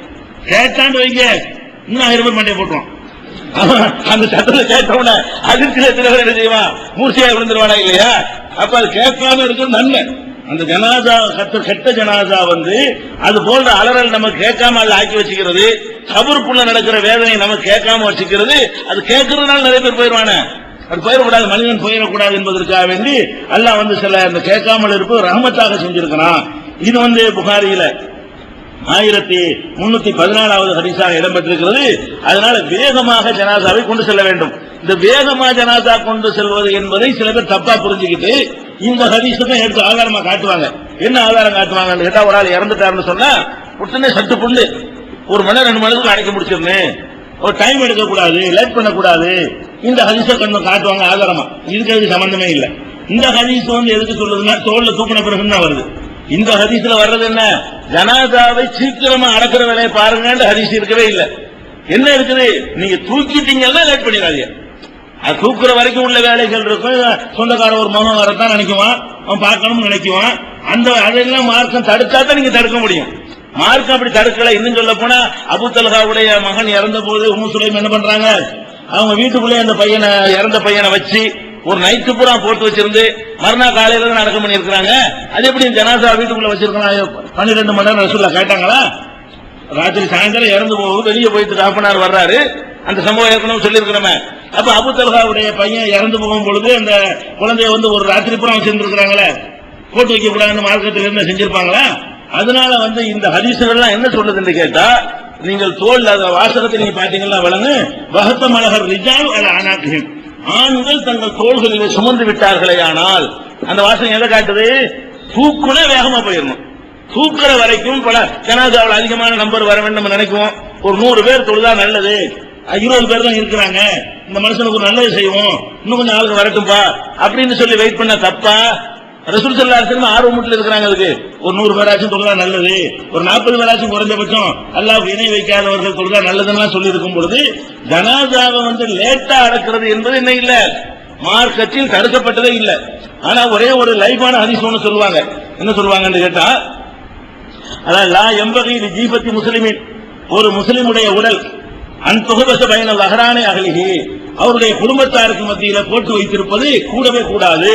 கேட்டாண்டு வைங்க, இன்னும் 1000 பேர் மண்டையை போட்டுருவான். அந்த சத்தத்தை கேட்டவன அதிர்ச்சியில எத்தனை பேர் என்ன செய்வான், மூர்ச்சியா விழுந்துருவானா இல்லையா? அப்ப அது கேட்காம இருக்கிறது நன்மை. அந்த ஜனாசா கெட்ட ஜனாசா வந்து அது போன்ற அலறல் நமக்கு கேட்காம அது ஆக்கி வச்சுக்கிறது, கபருக்குள்ள நடக்கிற வேதனை நமக்கு கேட்காம வச்சுக்கிறது. அது கேட்கறதுனால நிறைய பேர் போயிடுவானே, அது போயிடக்கூடாது, மனிதன் போயிடக்கூடாது என்பதற்காக வேண்டி அல்லாஹ் வந்து சில அந்த கேட்காமல் இருப்பது ரஹமத்தாக செஞ்சிருக்கிறான். இது வந்து புகாரியில 1314வது ஹதீஸாக இடம்பெற்றிருக்கிறது. அதனால வேகமாக ஜனாசாவை கொண்டு செல்ல வேண்டும். இந்த வேகமா ஜனாசா கொண்டு செல்வது என்பதை சில பேர் தப்பா புரிஞ்சுக்கிட்டு இந்த ஹதீஸை எடுத்து ஆதாரமா காட்டுவாங்க. என்ன ஆதாரம் காட்டுவாங்கன்னு கேட்டா, ஒரு ஆள் இறந்துட்டாருன்னு சொன்னா உடனே சட்டு புல்லு 1 மணி நேரம் 2 மணி நேரத்துக்கு அடைக்க முடிச்சிருந்தேன், ஒரு டைம் எடுக்க கூடாது, லேட் பண்ணக்கூடாது, இந்த ஹதீஸை கொஞ்சம் காட்டுவாங்க ஆதாரமா. இதுக்கு அதுக்கு சம்பந்தமே இல்லை. இந்த ஹதீஸ் வந்து எதுக்கு சொல்றதுன்னா, தோல்ல தூக்கின பிறகு தான் வருது. இந்த ஹதீஸ்ல வர்றது என்ன, ஜனாசாவை சீக்கிரமா அடக்கிற வேலையை பாருங்க ஹதீஸ் இருக்கவே இல்லை. என்ன இருக்குது, நீங்க தூக்கிட்டீங்கன்னா லேட் பண்ணிடாதீங்க. அது தூக்குற வரைக்கும் உள்ள வேலைகள் இருக்கும். சொந்தக்கார ஒரு மகன் வரத்தான் நினைக்குவான், அவன் பார்க்கணும்னு நினைக்குவான். அந்த அதெல்லாம் மார்க்கம் தடுத்தா தான் நீங்க தடுக்க முடியும். மார்க்கம் அப்படி தடுக்கல. இன்னும் சொல்ல போனா, அபூ தல்ஹாவுடைய மகன் இறந்த போது உம்மு சுலைம் என்ன பண்றாங்க, அவங்க வீட்டுக்குள்ளே அந்த பையனை, இறந்த பையனை வச்சு ஒரு நைட்டு பூரா போட்டு வச்சிருந்து மறுநாள் காலையில தான் அடக்கம் பண்ணி இருக்கிறாங்க. அது எப்படி ஜனாசா வீட்டுக்குள்ள வச்சிருக்காங்க? 12 மணி நேரம் ரசூலுல்லாஹ் கேட்டாங்களா? ராத்திரி சாயந்தரம் இறந்து போகுது, வெளியே போயிட்டு காப்பனார் வர்றாரு. அந்த சம்பவம் ஏற்கனவே சொல்லி இருக்கிறோமே. அப்ப அபூ தல்ஹாவுடைய பையன் இறந்து போகும் பொழுது அந்த குழந்தைய வந்து ஒரு ராத்திரி பூரா வச்சிருந்திருக்கிறாங்களே, போட்டு வைக்க கூடாதுன்னு மார்க்கத்தில் என்ன செஞ்சிருப்பாங்களா? அதனால வந்து இந்த ஹதீஸ்கள்லாம் என்ன சொல்லுதுன்னு கேட்டா, நீங்கள் தோல் வாசகத்தை நீங்க பாத்தீங்கன்னா விளங்கு, வஹத்த மலகர் ரிஜால் அல ஆனாக்கிஹிம், ஆண்கள் தங்கள் தோள்களிலே சுமந்து விட்டார்களே. ஆனால் அந்த வாசகம் எதை காட்டுது, தூக்குன வேகமா போயிடணும். தூக்குற வரைக்கும் பல ஜனாசாவில் அதிகமான நம்பர் வர வேண்டும் நினைக்குவோம். ஒரு 100 பேர் தொழுதா நல்லது, 20 பேர் தான் இருக்கிறாங்க, இந்த மனுஷனுக்கு ஒரு நல்லது செய்வோம், இன்னும் கொஞ்சம் ஆளுங்க வரட்டும்பா அப்படின்னு சொல்லி வெயிட் பண்ண தப்பா? ரசூல் ஸல்லல்லாஹு அலைஹி வஸல்லம் ஆர்வமூட்டில் இருக்கிறாங்க. அதுக்கு ஒரு 100 பேராச்சும் தொழுதா நல்லது, ஒரு 40 பேராச்சும் குறைஞ்சபட்சம் அல்லாஹ்வுக்கு இணை வைக்காதவர்கள் தொழுதா நல்லதுன்னா சொல்லி இருக்கும் பொழுது ஜனாசாவை லேட்டா அடக்கிறது என்பது என்ன இல்ல, மார்க்கத்தில் தடுக்கப்பட்டதே இல்ல. ஆனா ஒரே ஒரு லைஃபான ஹதீஸ் ஒன்று சொல்லுவாங்க. என்ன சொல்லுவாங்கன்னு கேட்டா, அதான் லா எம்பகி ஜீபத்தி முஸ்லிமின், ஒரு முஸ்லிமுடைய உடல் அன்புகபச பயண அகரானே அகலிகி, அவருடைய குடும்பத்தாருக்கு மத்தியில போட்டு வைத்திருப்பது கூடவே கூடாது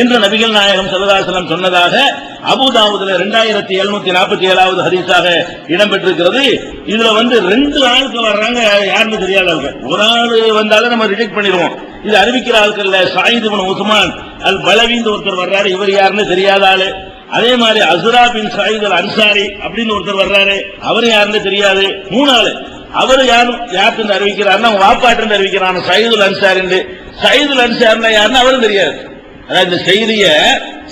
என்று நபிகள் நாயகம் ஸல்லல்லாஹு அலைஹி வஸல்லம் சொன்னதாக அபூதாவூதுல 2747வது ஹதீஸாக இடம்பெற்றிருக்கிறது. இதுல 2 ஆட்கள் வர்றாங்க, யாருன்னு தெரியாதவங்க. ஒரு ஆள் வந்தாலும் நம்ம ரிஜெக்ட் பண்ணிடுவோம். இது அறிவிக்கிற ஆட்கள் ஸாயித் இப்னு உஸ்மான் அல் பலவின்னு ஒருத்தர் வர்றாரு, இவர் யாருன்னு தெரியாத ஆளு. அதே மாதிரி அஸ்ரா பின் ஸாயித் அல் அன்சாரி அப்படின்னு ஒருத்தர் வர்றாரு, அவர் யாருன்னு தெரியாது. 3 ஆளு. அவர் யாருக்கு அறிவிக்கிறாருன்னா வாப்பாட்டு அறிவிக்கிறான் சயீதுல் அன்சாரி. சயீதுல் அன்சாரினா யாருன்னு அவரும் தெரியாது. அதாவது இந்த செய்திய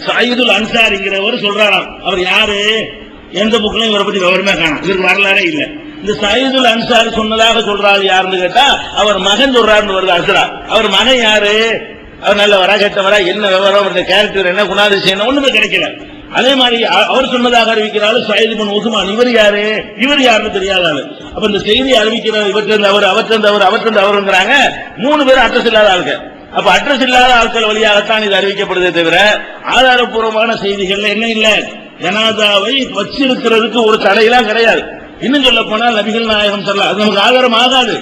சயீதுல் அன்சாரிங்கிறவர் சொல்றாராம். அவர் யாரு, எந்த புக்லையும் இவரை பத்தி விவரமே காணும், இதற்கு வரலாறே இல்ல. இந்த சயீதுல் அன்சாரி சொன்னதாக சொல்றாரு யாருன்னு கேட்டா, அவர் மகன் சொல்றாருன்னு வருது அஸ்ரா. அவர் மகன் யாரு, அவர் நல்லவரா கெட்டவரா, என்ன விவரம், இந்த கேரக்டர் என்ன, குணாதிசயம் ஒண்ணுமே கிடைக்கல. அதே மாதிரி அவர் சொன்னதாக அறிவிக்கிறாரு சயீத் இப்னு உஸ்மான், இவர் யாரு, இவர் யாருன்னு தெரியாத ஆளு. அப்ப இந்த செய்தி அறிவிக்கிற இவற்றிலிருந்து அவர், அவற்றிலிருந்து அவர், அவற்றிலிருந்து அவருங்கிறாங்க. 3 பேர் அட்ரஸ் இல்லாத ஆளுங்க. அப்ப அட்ரஸ் இல்லாத ஆட்கள் வழியாகத்தான் இது அறிவிக்கப்படுதே தவிர ஆதாரப்பூர்வமான செய்திகள்ல என்ன இல்ல, ஜனாதாவை வச்சிருக்கிறதுக்கு ஒரு தடையெல்லாம் கிடையாது. இன்னும் சொல்ல போனால் நபிகள் நாயகம் ஸல்லல்லாஹு அலைஹி வஸல்லம், அது நமக்கு ஆதாரம் ஆகாது.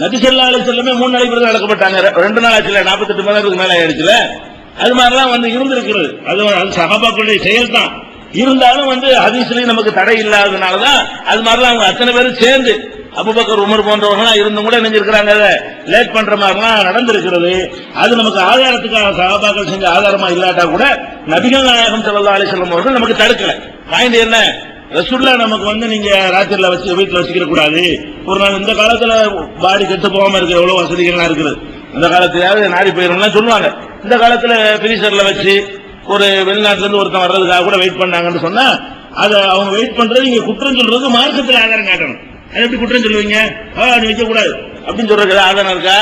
நபி ஸல்லல்லாஹு அலைஹி வஸல்லம் 3 நாளைக்கு பிறகு அடக்கப்பட்டாங்க, 2 நாள் ஆச்சுல, 48 மணி நேரத்துக்கு மேல ஆயிடுச்சுல. அது மாதிரிலாம் இருந்திருக்கிறது. அது சஹாபாக்களுடைய செயல் தான். இருந்தாலும் ஹதீஸ்லயும் நமக்கு தடை இல்லாததுனாலதான் அது மாதிரிலாம் அவங்க அத்தனை பேரும் சேர்ந்து அபூபக்கர் உமர் போன்றவர்களா இருந்தும் கூட நினைஞ்சிருக்கிறாங்க, லேட் பண்ற மாதிரிலாம் நடந்திருக்கிறது. அது நமக்கு ஆதாரத்துக்காக சஹாபாக்கள் செஞ்ச ஆதாரமா இல்லாட்டா கூட நபிகள் நாயகம் ஸல்லல்லாஹு அலைஹி வஸல்லம் அவர்கள் நமக்கு தடுக்கல. பாயிண்ட் என்ன, ரசூல்லா நமக்கு நீங்க ராத்திரில வச்சு வீட்டுல வச்சுக்க கூடாது. ஒரு நாள் இந்த காலத்துல பாடி கெட்டு போகாம இருக்கிற எவ்வளவு வசதிகள்லாம் இருக்குது. அந்த காலத்திலாவது நாடி போயிரும் சொல்லுவாங்க. இந்த காலத்துல ஃப்ரீசர்ல வச்சு ஒரு வெளிநாட்டுல இருந்து ஒருத்தன் வர்றதுக்காக கூட வெயிட் பண்ணாங்கன்னு சொன்னா, அதை அவங்க வெயிட் பண்றது நீங்க குற்றம் சொல்றது மார்க்கத்தில் ஆதாரம் காட்டணும். அது எப்படி குற்றம் சொல்லுவீங்க, அது வைக்க கூடாது அப்படின்னு சொல்றது ஆதாரம் இருக்கா?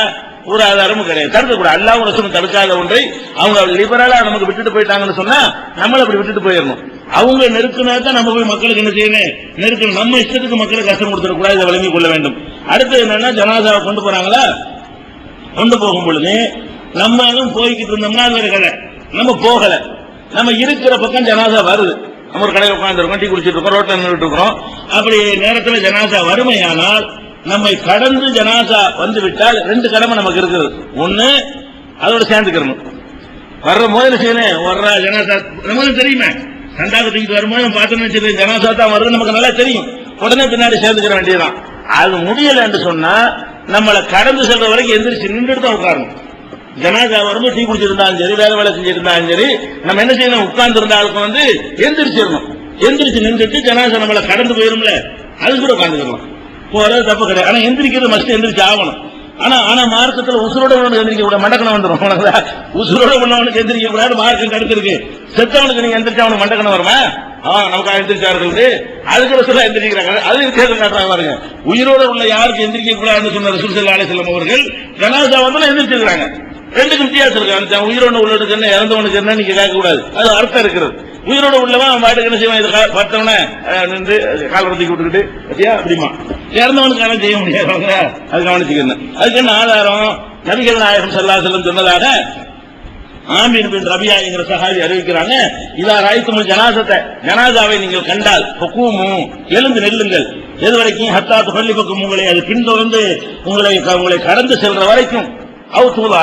ஒரு ஆதாரமும் கிடையாது. தடுக்க கூடாது. அல்லாஹ் ரசூலும் தடுக்காத ஒன்றை அவங்க லிபரலா நமக்கு விட்டுட்டு போயிட்டாங்கன்னு சொன்னா நம்மள அப்படி விட்டுட்டு போயிடணும். அவங்க நெருக்குனா தான் நம்ம போய் மக்களுக்கு என்ன செய்யணும், நெருக்கணும். நம்ம இஷ்டத்துக்கு மக்களுக்கு கஷ்டம் கொடுத்துடக்கூடாது, இதை விளங்கிக் கொள்ள வேண்டும். அடுத்து என்னன்னா, ஜனாதாவை கொண்டு போறாங்களா, கொண்டு போகும் பொழுது நம்மளும் போய்கிட்டு இருந்தோம்னா அது ஒரு கதை. நம்ம போகல, நம்ம இருக்கிற பக்கம் ஜனாதா வருது, நம்ம ஒரு கடையில் உட்கார்ந்து இருக்கோம், டீ குடிச்சிட்டு இருக்கோம், ரோட்ல நின்றுட்டு இருக்கிறோம். அப்படி நேரத்தில் ஜனாதா வறுமையானால் நம்மை கடந்து ஜனாதா வந்து விட்டால் 2 கடமை நமக்கு இருக்குது. ஒண்ணு, அதோட சேர்ந்துக்கிறணும். வர்ற போது செய்யணும், வர்ற ஜனாதா நமக்கு தெரியுமே, சண்டாக தூக்கிட்டு வரும்போது பார்த்தோம்னு ஜனாதா தான் வருது, நமக்கு நல்லா தெரியும். உடனே பின்னாடி சேர்ந்துக்கிற வேண்டியதுதான். அது முடியல என்று சொன்னா நம்மளை கடந்து செல்ற வரைக்கும் எந்திரிச்சு நின்றுட்டு தான் உட்காரணும். ஜனாதா வரும்போது டீ குடிச்சிருந்தாலும் சரி, வேலை வேலை செஞ்சிருந்தாலும் சரி, நம்ம என்ன செய்யணும், உட்கார்ந்து இருந்தாலும் எந்திரிச்சிடணும். எந்திரிச்சு நின்றுட்டு ஜனாதா நம்மளை கடந்து போயிரும்ல, அது கூட உட்காந்துக்கலாம், போறது தப்பு கிடையாது. ஆனா எந்திரிக்கிறது மஸ்ட் எந்திரிச்சு ஆகணும். ஆனா மார்க்கத்தில் உசுரோட உள்ளவனுக்கு எந்திரிக்க கூட மண்டக்கணம் வந்துடும். உசுரோட உள்ளவனுக்கு எந்திரிக்க கூடாது, மார்க்கம் தடுத்திருக்கு. செத்தவனுக்கு நீங்க எந்திரிச்சு அவனுக்கு மண்டக்கணம் வருமா? நமக்கு எந்திரிச்சார்கள், அதுக்கு ரசூலா எந்திரிக்கிறாங்க, அது வித்தியாசம் காட்டுறாங்க பாருங்க. உயிரோட உள்ள யாருக்கு எந்திரிக்க கூடாதுன்னு சொன்ன ரசூல் ஸல்லல்லாஹு அலைஹி வஸல்லம் அவர்கள் ஜனாஸா வந்து எந்திரிச்சிருக்காங்க. 2க்கும் வித்தியாசம் இருக்கு. உயிரோட உள்ளவனுக்கு என்ன, இறந்தவனுக்கு என்ன நீங்க கேட்க கூடாது, அது அர்த்தம் இருக்கிறது. உயிரோட உள்ளவன் பாட்டுக்கு என்ன செய்வான், இதை பார்த்தவன நின்று கால் ரத்தி விட்டுக்கிட்டு பத்தியா அப்படிமா, இறந்தவனுக்கு என்ன செய்ய முடியாது, அது கவனிச்சுக்கணும். அதுக்கு என்ன ஆதாரம், நபிகள் நாயகம் ஸல்லல்லாஹு அலைஹி வஸல்லம் சொன்னதாக ஆமீர் பின் ரபியா என்கிற சஹாபி அறிவிக்கிறாங்க, இதா ராய்த்துமுல் ஜனாஸத்தை, ஜனாஸாவை நீங்கள் கண்டால் ஃபகூமு, எழுந்து நெல்லுங்கள். எது வரைக்கும், ஹத்தா துகல்லிபக்கும், உங்களை அது பின்தொடர்ந்து உங்களை கடந்து செல்ற வரைக்கும், அவுதூலா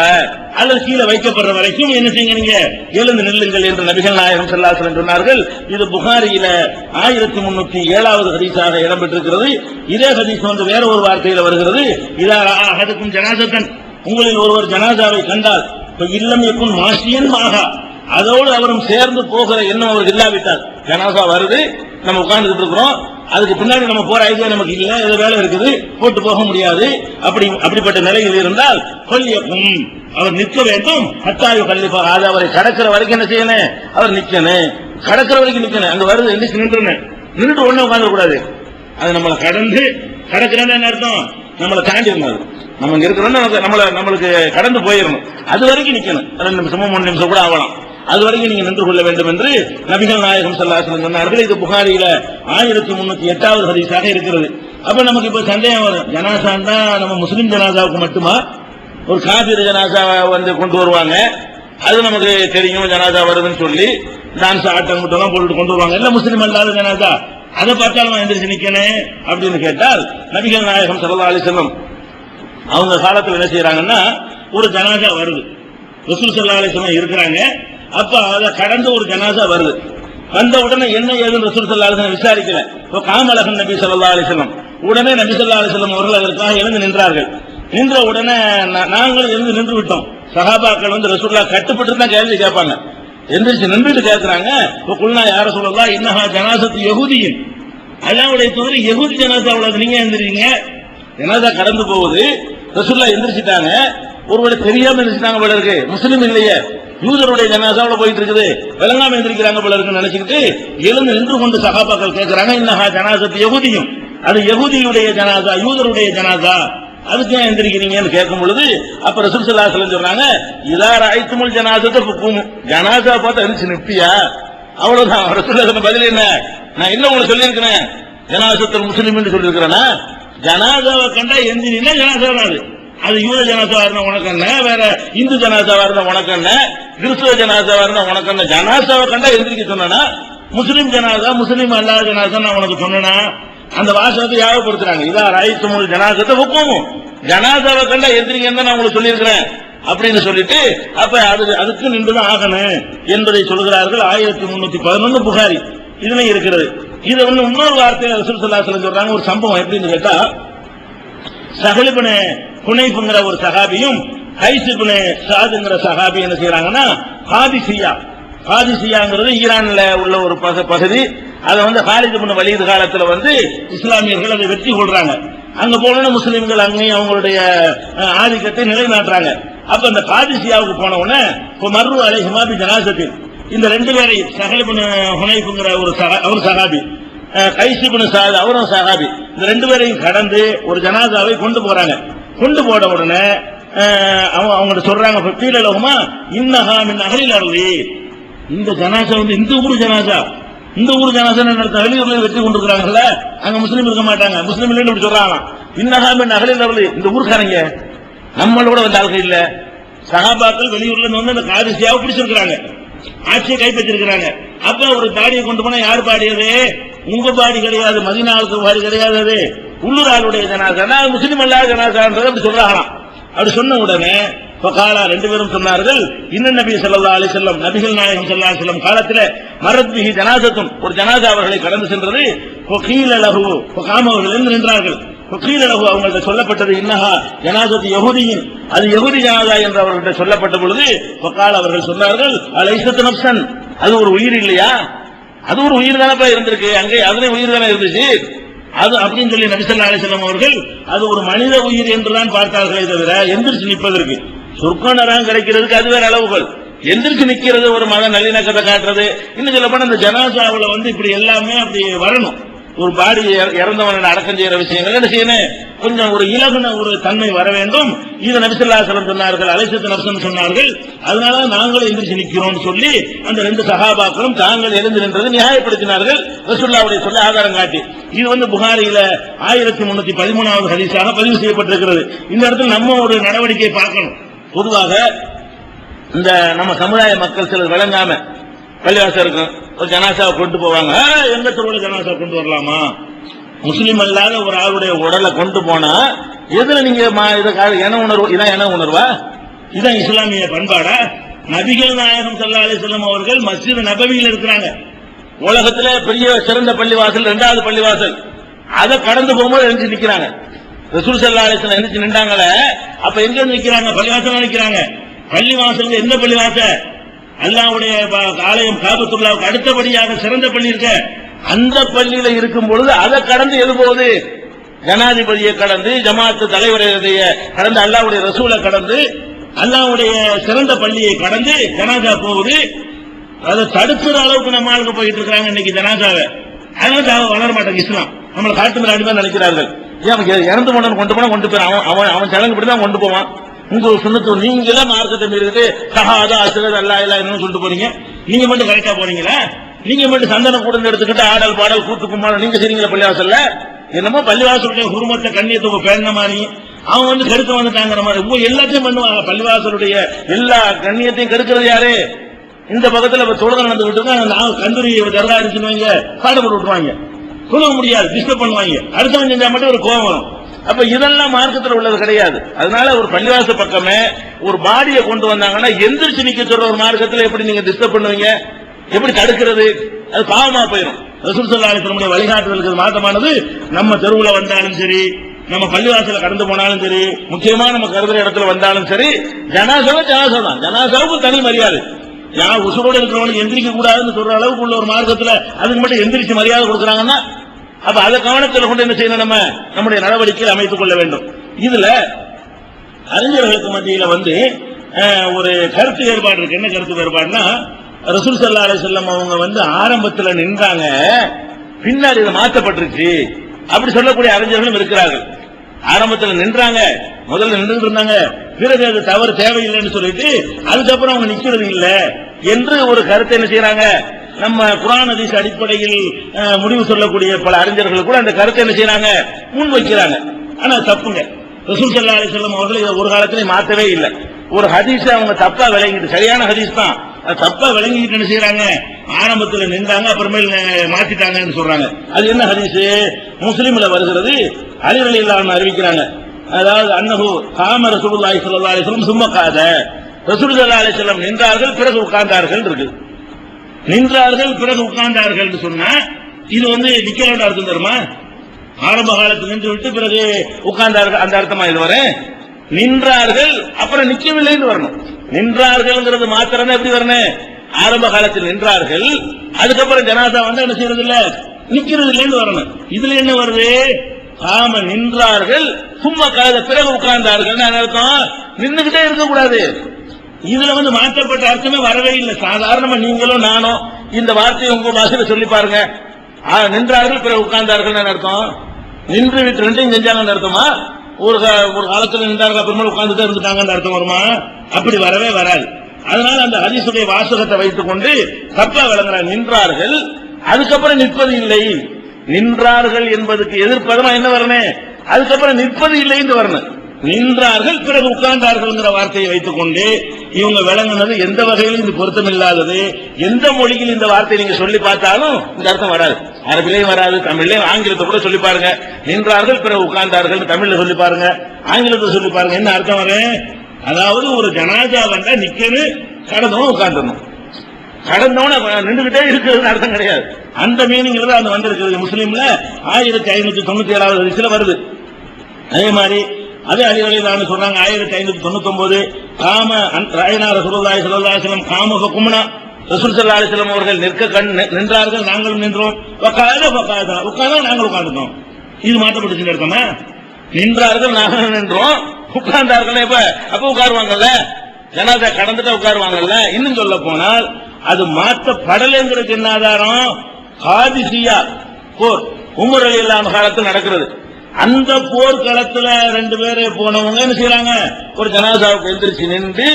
அல்லது கீழே வைக்கப்படுற வரைக்கும் என்ன செய்யுங்க, நீங்க எழுந்து நெல்லுங்கள் என்று நபிகள் நாயகம் ஸல்லல்லாஹு அலைஹி வஸல்லம் சொன்னார்கள். இது புகாரியில 1307வது ஹதீஸாக இடம்பெற்றிருக்கிறது. இதே ஹதீஸ் வேற ஒரு வார்த்தையில வருகிறது, இதா அஹதுக்கும் ஜனாஸத்தன், உங்களில் ஒருவர் ஜனாஸாவை கண்டால் இல்லம் இருக்கும் மாசியன் ஆகா, அதோடு அவரும் சேர்ந்து போகிற எண்ணம் அவருக்கு இல்லாவிட்டால், ஜனாஸா வருது, நம்ம உட்கார்ந்துட்டு இருக்கிறோம், அதுக்கு பின்னாடி நம்ம போற ஐடியா நமக்கு இல்ல, ஏதோ வேலை இருக்குது, போட்டு போக முடியாது, அப்படிப்பட்ட நிலையில் இருந்தால் கொல்லியக்கும், அவர் நிற்க வேண்டும். ஹத்தாயு கல்லிப்பா, அது அவரை கடக்கிற வரைக்கும் என்ன செய்யணும், அவர் நிக்கணும், கடக்கிற வரைக்கும் நிக்கணும். அங்க வருது எந்திரிச்சு நின்றுட்டு உடனே உட்கார்ந்து கூடாது, அது நம்மளை கடந்து கடக்கிறேன்னு அர்த்தம், நம்மளை தாண்டிடணும். நம்ம இங்க இருக்கிறோம், நம்மளுக்கு கடந்து போயிடணும். அது வரைக்கும் நிக்கணும். 2 நிமிஷமோ 3 நிமிஷம் கூட ஆகலாம். அது வரைக்கும் நீங்க நின்று கொள்ள வேண்டும் என்று நபிகள் நாயகம் ஸல்லல்லாஹு அலைஹி வஸல்லம் சொன்னார்கள். இது புகாரியில 1308வது ஹதீஸாக இருக்கிறது. அப்ப நமக்கு இப்ப சந்தேகம் வரும், ஜனாசான்னா நம்ம முஸ்லிம் ஜனாசாவுக்கு மட்டுமா? ஒரு காபிர் ஜனாசா கொண்டு வருவாங்க, அது நமக்கு தெரியும் ஜனாசா வருதுன்னு சொல்லி டான்ஸ் ஆட்டம் கூட்டம் போட்டு கொண்டு வருவாங்க. இல்ல முஸ்லிம் அல்லாத ஜனாசா, அதை பார்த்தாலும் எந்திரிச்சு நிக்கணும் அப்படின்னு கேட்டால், நபிகள் நாயகம் ஸல்லல்லாஹு அலைஹி வஸல்லம் அவங்க காலத்தில் என்ன செய்யறாங்கன்னா, ஒரு ஜனாசா வருது, ரசூல் ஸல்லல்லாஹு அலைஹி வஸல்லம் இருக்கிறாங்க. அப்ப அதை கடந்து ஒரு ஜனாசா வருது. வந்த உடனே என்ன ஏதுன்னு ரசூல் ஸல்லல்லாஹு அலைஹி வஸல்லம் விசாரிக்கல. இப்போ காமலகன் நபி ஸல்லல்லாஹு அலைஹி வஸல்லம் உடனே நபி ஸல்லல்லாஹு அலைஹி வஸல்லம் அவர்கள் அதற்காக எழுந்து நின்றார்கள். நின்ற உடனே நாங்கள் எழுந்து நின்று விட்டோம். சஹாபாக்கள் ரசூலுல்லாஹ் கட்டுப்பட்டு தான் கேள்வி கேட்பாங்க. எந்திரிச்சு நின்றுட்டு கேட்கிறாங்க, குல்னா யா ரசூலல்லாஹ் இன்னஹா ஜனாசத்து யஹூதியின், அல்லாஹ்வுடைய தூதர் யஹூதி ஜனாசாவுல நீங்க எந்திரிங்க. ஜனாசா கடந்து போகுது, ரசூலுல்லாஹ் எந்திரிச்சிட்டாங்க. ஒருவேளை தெரியாம எந்திரிச்சிட்டாங்க போல இருக்கு, முஸ்லிம் இல்லையே, யூதருடைய ஜனாசாவுல போயிட்டு இருக்குது, விளங்காம எந்திரிக்கிறாங்க போல இருக்குன்னு நினைச்சுக்கிட்டு எழுந்து நின்று கொண்டு சஹாபாக்கள் கேட்கிறாங்க, இன்னஹா ஜனாசத்து யஹூதியும், அது யஹூதியுடைய ஜனாசா, யூதருடைய ஜனாசா, அதுக்கு ஏன் எந்திரிக்கிறீங்கன்னு கேட்கும் பொழுது அப்ப ரசூல் ஸல்லல்லாஹு அலைஹி வஸல்லம் சொல்றாங்க, இதா ரஅய்துமுல் ஜனாஸத ஃபுகும், ஜனாஸா பார்த்தா எந்திரிச்சு நிப்பியா, அவ்வளவுதான். ரசூலுல்லாஹ் சொன்ன பதில் என்ன? நான் என்ன உங்களுக்கு சொல்லியிருக்கிறேன், ஜனாஸத்துல் முஸ்லிம்னு சொல்லியிருக்கிறேன்னா, ஜனாஸாவை கண்டா எந்திரினா ஜனாஸா தான். அது யூத ஜனாஸாவா இருந்தா உனக்கு என்ன, வேற இந்து ஜனாஸாவா இருந்தா உனக்கு என்ன, கிறிஸ்துவ ஜனாஸாவா இருந்தா உனக்கு என்ன, ஜனாஸாவை கண்டா எந்திரிக்க சொன்னா, முஸ்லிம் ஜனாஸா முஸ்லிம் அல்லாத ஜனாஸா நான் உனக்கு சொன்னா, அந்த வாசகத்தை யாகப்படுத்துறாங்க. இதா ரஅய்துமுல் ஜனாஸத ஃபுகும், ஜனாஸாவை கண்டா எந்திரிங்கன்னு நான் உங்களுக்கு சொல்லியிருக்கிறேன் அப்படின்னு சொல்லிட்டு, அப்ப அதுக்கு நின்றுதான் ஆகணும் என்பதை சொல்கிறார்கள். 1311 புகாரி இதுல இருக்கிறது. இது இன்னொரு வார்த்தையில ரசூல் ஸல்லல்லாஹு அலைஹி வஸல்லம் சொல்றாங்க. ஒரு சம்பவம் எப்படின்னு கேட்டா, ஸஹல் இப்னு ஹுனைஃப்ங்கிற ஒரு சஹாபியும் கைஸ் இப்னு ஸாத்ங்கிற சஹாபி என்ன செய்யறாங்கன்னா, காதிசியாங்கிறது ஈரான்ல உள்ள ஒரு பகுதி. அதை ஹாலித் இப்னு வலீத் காலத்துல இஸ்லாமியர்கள் அதை வெற்றி கொள்றாங்க. அங்க போன முஸ்லிம்கள் அங்கேயும் அவங்களுடைய ஆதிக்கத்தை நிலைநாட்டுறாங்க. அப்ப அந்த காதிசியாவுக்கு போன உடனே மர்ரு அலைஹிமா பி ஜனாஸத்தின், இந்த 2 பேரையும் ஸஹல் இப்னு ஹுனைஃப்ங்கிற ஒரு சஹாபி, கைஸ் இப்னு ஸாத் அவரும் சஹாபி, இந்த 2 பேரையும் கடந்து ஒரு ஜனாசாவை கொண்டு போறாங்க. கொண்டு போன உடனே அவங்க சொல்றாங்க, ஃபீல லஹுமா இன்னஹா மின் அஹ்லில் அர்தி, இந்த ஜனாசா இந்த ஊர் ஜனாசா, இந்த ஊர் ஜனாசா நடத்த வெளியூர்ல வெற்றி கொண்டிருக்கிறாங்கல்ல, அங்க முஸ்லீம் இருக்க மாட்டாங்க, முஸ்லீம் இல்லைன்னு சொல்றாங்க. இன்னஹா மின் அஹ்லில் அர்தி, இந்த ஊர்க்காரங்க நம்மளோட வந்த ஆள்கள் இல்ல. சஹாபாக்கள் வெளியூர்ல இருந்து அந்த காதிசியாவை பிடிச்சிருக்கிறாங்க, ஆட்சியை கைப்பற்றிருக்கிறாங்க. அப்ப ஒரு பாடியை கொண்டு போனா யார் பாடியது? உங்க பாடி கிடையாது, மதீனாவுக்கு பாடி கிடையாது, அது உள்ளூர் ஆளுடைய ஜனாசா, முஸ்லீம் அல்லாத ஜனாசான்றது அப்படி சொல்றாங்களாம். அப்படி சொன்ன உடனே ஃபகாலா 2 பேரும் சொன்னார்கள், இன்ன நபி ஸல்லல்லாஹு அலைஹி வஸல்லம், நபிகள் நாயகம் ஸல்லல்லாஹு அலைஹி வஸல்லம் காலத்துல மரத் பிஹி ஜனாசத்துன், ஒரு ஜனாசா அவர்களை கடந்து சென்றது. ஃபகீல லஹு, ஃபகாம அவர்கள் எழுந்து நின்றார்கள். ஃபகீல லஹு, அவங்கள்ட்ட சொல்லப்பட்டது, இன்னஹா ஜனாசத்து யஹூதியின், அது யஹூதி ஜனாசா என்று அவர்கள்ட்ட சொல்லப்பட்ட பொழுது ஃபகால அவர்கள் சொன்னார்கள், அலைஸத் நஃப்ஸன், அது ஒரு உயிர் இல்லையா? அது ஒரு உயிர் தானப்பா இருந்திருக்கு, அங்கே அதுல உயிர் தானே இருந்துச்சு, அது அப்படின்னு சொல்லி நபி ஸல்லல்லாஹு அலைஹி வஸல்லம் அவர்கள் அது ஒரு மனித உயிர் என்றுதான் பார்த்தார்களே தவிர எந்திரிச்சு நிற்பதற்கு, சொர்க்கம் நரகம் கிடைக்கிறதுக்கு அது வேற அளவுகள், எந்திரிச்சு நிக்கிறது ஒரு மத நல்லிணக்கத்தை காட்டுறது. இன்னும் சொல்ல போனா இந்த ஜனாசாவுல இப்படி எல்லாமே அப்படி வரணும். ஒரு பாடி இறந்தவனை அடக்கம் செய்யற விஷயங்கள் என்ன செய்யணும், கொஞ்சம் ஒரு இலகுன ஒரு தன்மை வர வேண்டும். இது நபி ஸல்லல்லாஹு அலைஹி வஸல்லம் சொன்னார்கள், அலைஸத் நஃப்ஸன் சொன்னார்கள். அதனால நாங்களும் எந்திரிச்சு நிக்கிறோம் சொல்லி அந்த 2 சஹாபாக்களும் தாங்கள் எழுந்து நின்றது நியாயப்படுத்தினார்கள், ரசூலுல்லாஹ்வுடைய சொல்ல ஆதாரம் காட்டி. இது புகாரியில 1313வது ஹதீஸாக பதிவு செய்யப்பட்டிருக்கிறது. இந்த இடத்துல நம்ம ஒரு நடவடிக்கை பார்க்கணும். பொதுவாக இந்த நம்ம சமுதாய மக்கள் சிலர் விளங்காம பள்ளிவாசல் இருக்கும், ஒரு ஜனாசாவை கொண்டு போவாங்க, எங்க தெருவுல ஜனாசா கொண்டு வரலாமா, முஸ்லீம் அல்லாத ஒரு ஆளுடைய உடலை கொண்டு போனா எதுல நீங்க என உணர்வு, இதான் என உணர்வா, இதான் இஸ்லாமிய பண்பாடா? நபிகள் நாயகம் ஸல்லல்லாஹு அலைஹி வஸல்லம் அவர்கள் மஸ்ஜித் நபவியில் இருக்கிறாங்க, உலகத்துல பெரிய சிறந்த பள்ளிவாசல், 2வது பள்ளிவாசல், அதை கடந்து போகும்போது எழுந்து நிக்கிறாங்க. ரசூல் ஸல்லல்லாஹு அலைஹி வஸல்லம் எழுந்து நின்றாங்களே, அப்ப எங்க நிக்கிறாங்க? பள்ளிவாசல் நிக்கிறாங்க. பள்ளிவாசல் எந்த பள்ளிவாசல்? அல்லாஹ்வுடைய ஆலயம் காபத்துல்லாஹ்வுக்கு அடுத்தபடியாக சிறந்த பள்ளி இருக்க, அந்த பள்ளியில இருக்கும் பொழுது அதை கடந்து எது போகுது? ஜனாதிபதியை கடந்து, ஜமாத்து தலைவரை கடந்து, அல்லாஹ்வுடைய ரசூலை கடந்து, அல்லாஹ்வுடைய சிறந்த பள்ளியை கடந்து ஜனாசா போகுது. அதை தடுக்கிற அளவுக்கு நம்ம ஆளுக்கு போயிட்டு இருக்காங்க இன்னைக்கு ஜனாசாவை. அதனால வளர மாட்டாங்க இஸ்லாம், நம்மளை காட்டு மிராடி தான் நினைக்கிறார்கள். ஏன் இறந்து போனவன் கொண்டு போயிடும், அவன் சடங்கு படி தான் கொண்டு போவான். உங்க சுண்ணத்து நீங்க எல்லாம் மார்க்கத்தை மீறிட்டு சஹாதா அஸ்ஹது அல்லா இலாஹ இல்லல்லாஹ் சொல்லிட்டு போறீங்க. நீங்க மட்டும் கரெக்டா போறீங்களா? நீங்க மட்டும் சந்தன கூட எடுத்துக்கிட்டு ஆடல் பாடல் கூத்து கும்மாளம் நீங்க செய்றீங்களா பள்ளிவாசல்ல? என்னமோ பள்ளிவாசலுடைய குருமத்தை கண்ணியத்தை பேர்ன மாதிரி அவன் கெடுக்க வந்துட்டாங்கிற மாதிரி எல்லாத்தையும் பண்ணுவாங்க. பள்ளிவாசலுடைய எல்லா கண்ணியத்தையும் கெடுக்கிறது யாரு? இந்த பக்கத்துல தொழுகை நடந்துகிட்டு இருக்கா, கந்தூரி தர்கா இருந்துச்சுன்னு வைங்க, பாடம் போட்டு விட்டுருவாங்க, சொல்ல முடியாது, டிஸ்டர்ப் பண்ணுவாங்க. அடுத்தவன் செஞ்சா மட்டும் ஒரு கோபம் வரும். அப்ப இதெல்லாம் மார்க்கத்தில் உள்ளது கிடையாது. அதனால ஒரு பள்ளிவாச பக்கமே ஒரு பாடியை கொண்டு வந்தாங்கன்னா எந்திரிச்சு நிக்க சொல்ற ஒரு மார்க்கத்தில் எப்படி நீங்க டிஸ்டர்ப் பண்ணுவீங்க? எப்படி தடுக்கிறது? அது பாவமா போயிடும். ரசூல் ஸல்லல்லாஹு அலைஹி வஸல்லம் வழிகாட்டுதலுக்கு மாற்றமானது நம்ம தெருவுல வந்தாலும் சரி, நம்ம பள்ளிவாசல கடந்து போனாலும் சரி, முக்கியமா நம்ம கருதுற இடத்துல வந்தாலும் சரி, ஜனாசாவை தான். ஜனாசாவுக்கு தனி மரியாதை. யார் உசுரோடு இருக்கிறவனுக்கு எந்திரிக்க கூடாதுன்னு சொல்ற அளவுக்கு உள்ள ஒரு மார்க்கத்துல அதுக்கு மட்டும் எந்திரிச்சு மரியாதை கொடுக்குறாங்கன்னா, அப்ப அதை கவனத்தில் கொண்டு என்ன செய்யணும்? நம்ம நம்முடைய நடவடிக்கையில் அமைத்துக் கொள்ள வேண்டும். இதுல அறிஞர்களுக்கு மத்தியில ஒரு கருத்து வேறுபாடு இருக்கு. என்ன கருத்து வேறுபாடுனா, ரசூல் ஸல்லல்லாஹு அலைஹி வஸல்லம் அவங்க ஆரம்பத்துல நின்றாங்க, பின்னாடி இது மாற்றப்பட்டுருச்சு அப்படி சொல்லக்கூடிய அறிஞர்களும் இருக்கிறார்கள். ஆரம்பத்தில் நின்றாங்க, முதல்ல நின்று இருந்தாங்க, பிறகு அது தவறு தேவையில்லைன்னு சொல்லிட்டு அதுக்கப்புறம் அவங்க நிக்கிறது இல்லை என்று ஒரு கருத்தை என்ன செய்யறாங்க? நம்ம குர்ஆன் ஹதீஸ் அடிப்படையில் முடிவு சொல்லக்கூடிய பல அறிஞர்கள் கூட அந்த கருத்தை என்ன செய்யறாங்க? முன் வைக்கிறாங்க. ஆனா தப்புங்க. ரசூல் ஸல்லல்லாஹு அலைஹி வஸல்லம் அவர்கள் இதை ஒரு காலத்திலே மாற்றவே இல்லை. ஒரு ஹதீஸ் அவங்க தப்பா விளங்கிட்டு, சரியான ஹதீஸ் தான், தப்பா விளங்கிட்டு என்ன செய்யறாங்க? ஆரம்பத்தில் நின்றாங்க, அப்புறமேல் மாத்திட்டாங்கன்னு சொல்றாங்க. அது என்ன ஹதீஸ்? முஸ்லிம்ல வருகிறது. அலி ரலியல்லாஹு அன்ஹு அறிவிக்கிறாங்க, அதாவது அன்னஹு காம ரசூலுல்லாஹி ஸல்லல்லாஹு அலைஹி வஸல்லம் சும்ம காத, ரசூல் ஸல்லல்லாஹு அலைஹி வஸல்லம் நின்றார்கள் பிறகு உட்கார்ந்தார்கள் இருக்கு. நின்றார்கள் பிறகு உட்கார்ந்தார்கள் சொன்னா இது நிக்கிறோட அர்த்தம் தருமா? ஆரம்ப காலத்தில் நின்று விட்டு பிறகு உட்கார்ந்தார்கள் அந்த அர்த்தமா இது வர? நின்றார்கள் அப்புறம் நிக்கவில்லைன்னு வரணும். நின்றார்கள் மாத்திரம் எப்படி வரணும்? ஆரம்ப காலத்தில் நின்றார்கள், அதுக்கப்புறம் ஜனாதா என்ன செய்யறது இல்ல, நிக்கிறது இல்லைன்னு வரணும். இதுல என்ன வருது? ஆமா, நின்றார்கள் சும்மா காத பிறகு உட்கார்ந்தார்கள் அர்த்தம். நின்றுகிட்டே இருக்கக்கூடாது. இதுல மாற்றப்பட்ட அர்த்தமே வரவே இல்லை. சாதாரணமா நீங்களும் நானும் இந்த வார்த்தையை உங்க பாஷையில சொல்லி பாருங்க. நின்றார்கள் பிறகு உட்கார்ந்தார்கள் அர்த்தம். நின்று விட்டு ரெண்டையும் செஞ்சாங்கன்னு அர்த்தமா? ஒரு காலத்துல நின்றார்கள் அப்புறமா உட்கார்ந்துட்டே இருந்துட்டாங்கன்னு அர்த்தம் வருமா? அப்படி வரவே வராது. அதனால அந்த ஹதீஸுடைய வாசகத்தை வைத்துக் கொண்டு தப்பா விளங்குறாங்க. நின்றார்கள் அதுக்கப்புறம் நிற்பது இல்லை. நின்றார்கள் என்பதுக்கு எதிர்ப்பதமா என்ன வரணும்? அதுக்கப்புறம் நிற்பது இல்லைன்னு வரணும். நின்றார்கள் பிறகு உட்கார்ந்தார்கள் வார்த்தையை வைத்துக் கொண்டு இவங்க விளங்குனது எந்த வகையிலும் இது பொருத்தமில்லாதது. எந்த மொழியில் இந்த வார்த்தையை நீங்க சொல்லி பார்த்தாலும் இந்த அர்த்தம் வராது. அரபிலையும் வராது, தமிழ்லையும், ஆங்கிலத்தை கூட சொல்லி பாருங்க. நின்றார்கள் பிறகு உட்கார்ந்தார்கள் தமிழ்ல சொல்லி பாருங்க, ஆங்கிலத்தை சொல்லி பாருங்க, என்ன அர்த்தம் வரும்? அதாவது ஒரு ஜனாதா வந்தா நிக்கணும், கடந்தவன உட்கார்ந்துடணும். கடந்தவன நின்றுகிட்டே இருக்கிறது அர்த்தம் கிடையாது. அந்த மீனிங்ல தான் வந்திருக்கிறது. முஸ்லீம்ல 1597 ஹதீஸ்ல வருது. அதே மாதிரி அதே அலி ரலியல்லாஹு சொல்றாங்க 1599 காம ராயனா ரசூலுல்லாஹி ஸல்லல்லாஹு அலைஹி வஸல்லம் காம ஃபகும்னா, ரசூல் ஸல்லல்லாஹு அலைஹி வஸல்லம் அவர்கள் நின்றார்கள் நாங்கள் நின்றோம், உட்கார்ந்தா நாங்கள் உட்கார்ந்துட்டோம். இது மாற்றப்பட்டுச்சு அர்த்தமா? நின்றார்கள் நாங்கள் நின்றோம், உட்கார்ந்தார்கள் அப்ப உட்காருவாங்கல்ல, ஜனாதா கடந்துட்டா உட்காருவாங்கல்ல. இன்னும் சொல்ல போனால் அது மாற்றப்படலைங்கிறதுக்கு என்ன ஆதாரம்? காதிசியா போர் உமர் ரலியல்லாஹு அன்ஹு காலத்தில் நடக்கிறது. அந்த போர்க்களத்துல 2 பேர் போனவங்க என்ன செய்யறாங்க? ஒரு ஜனாசாவுக்கு எந்திரிச்சு நின்று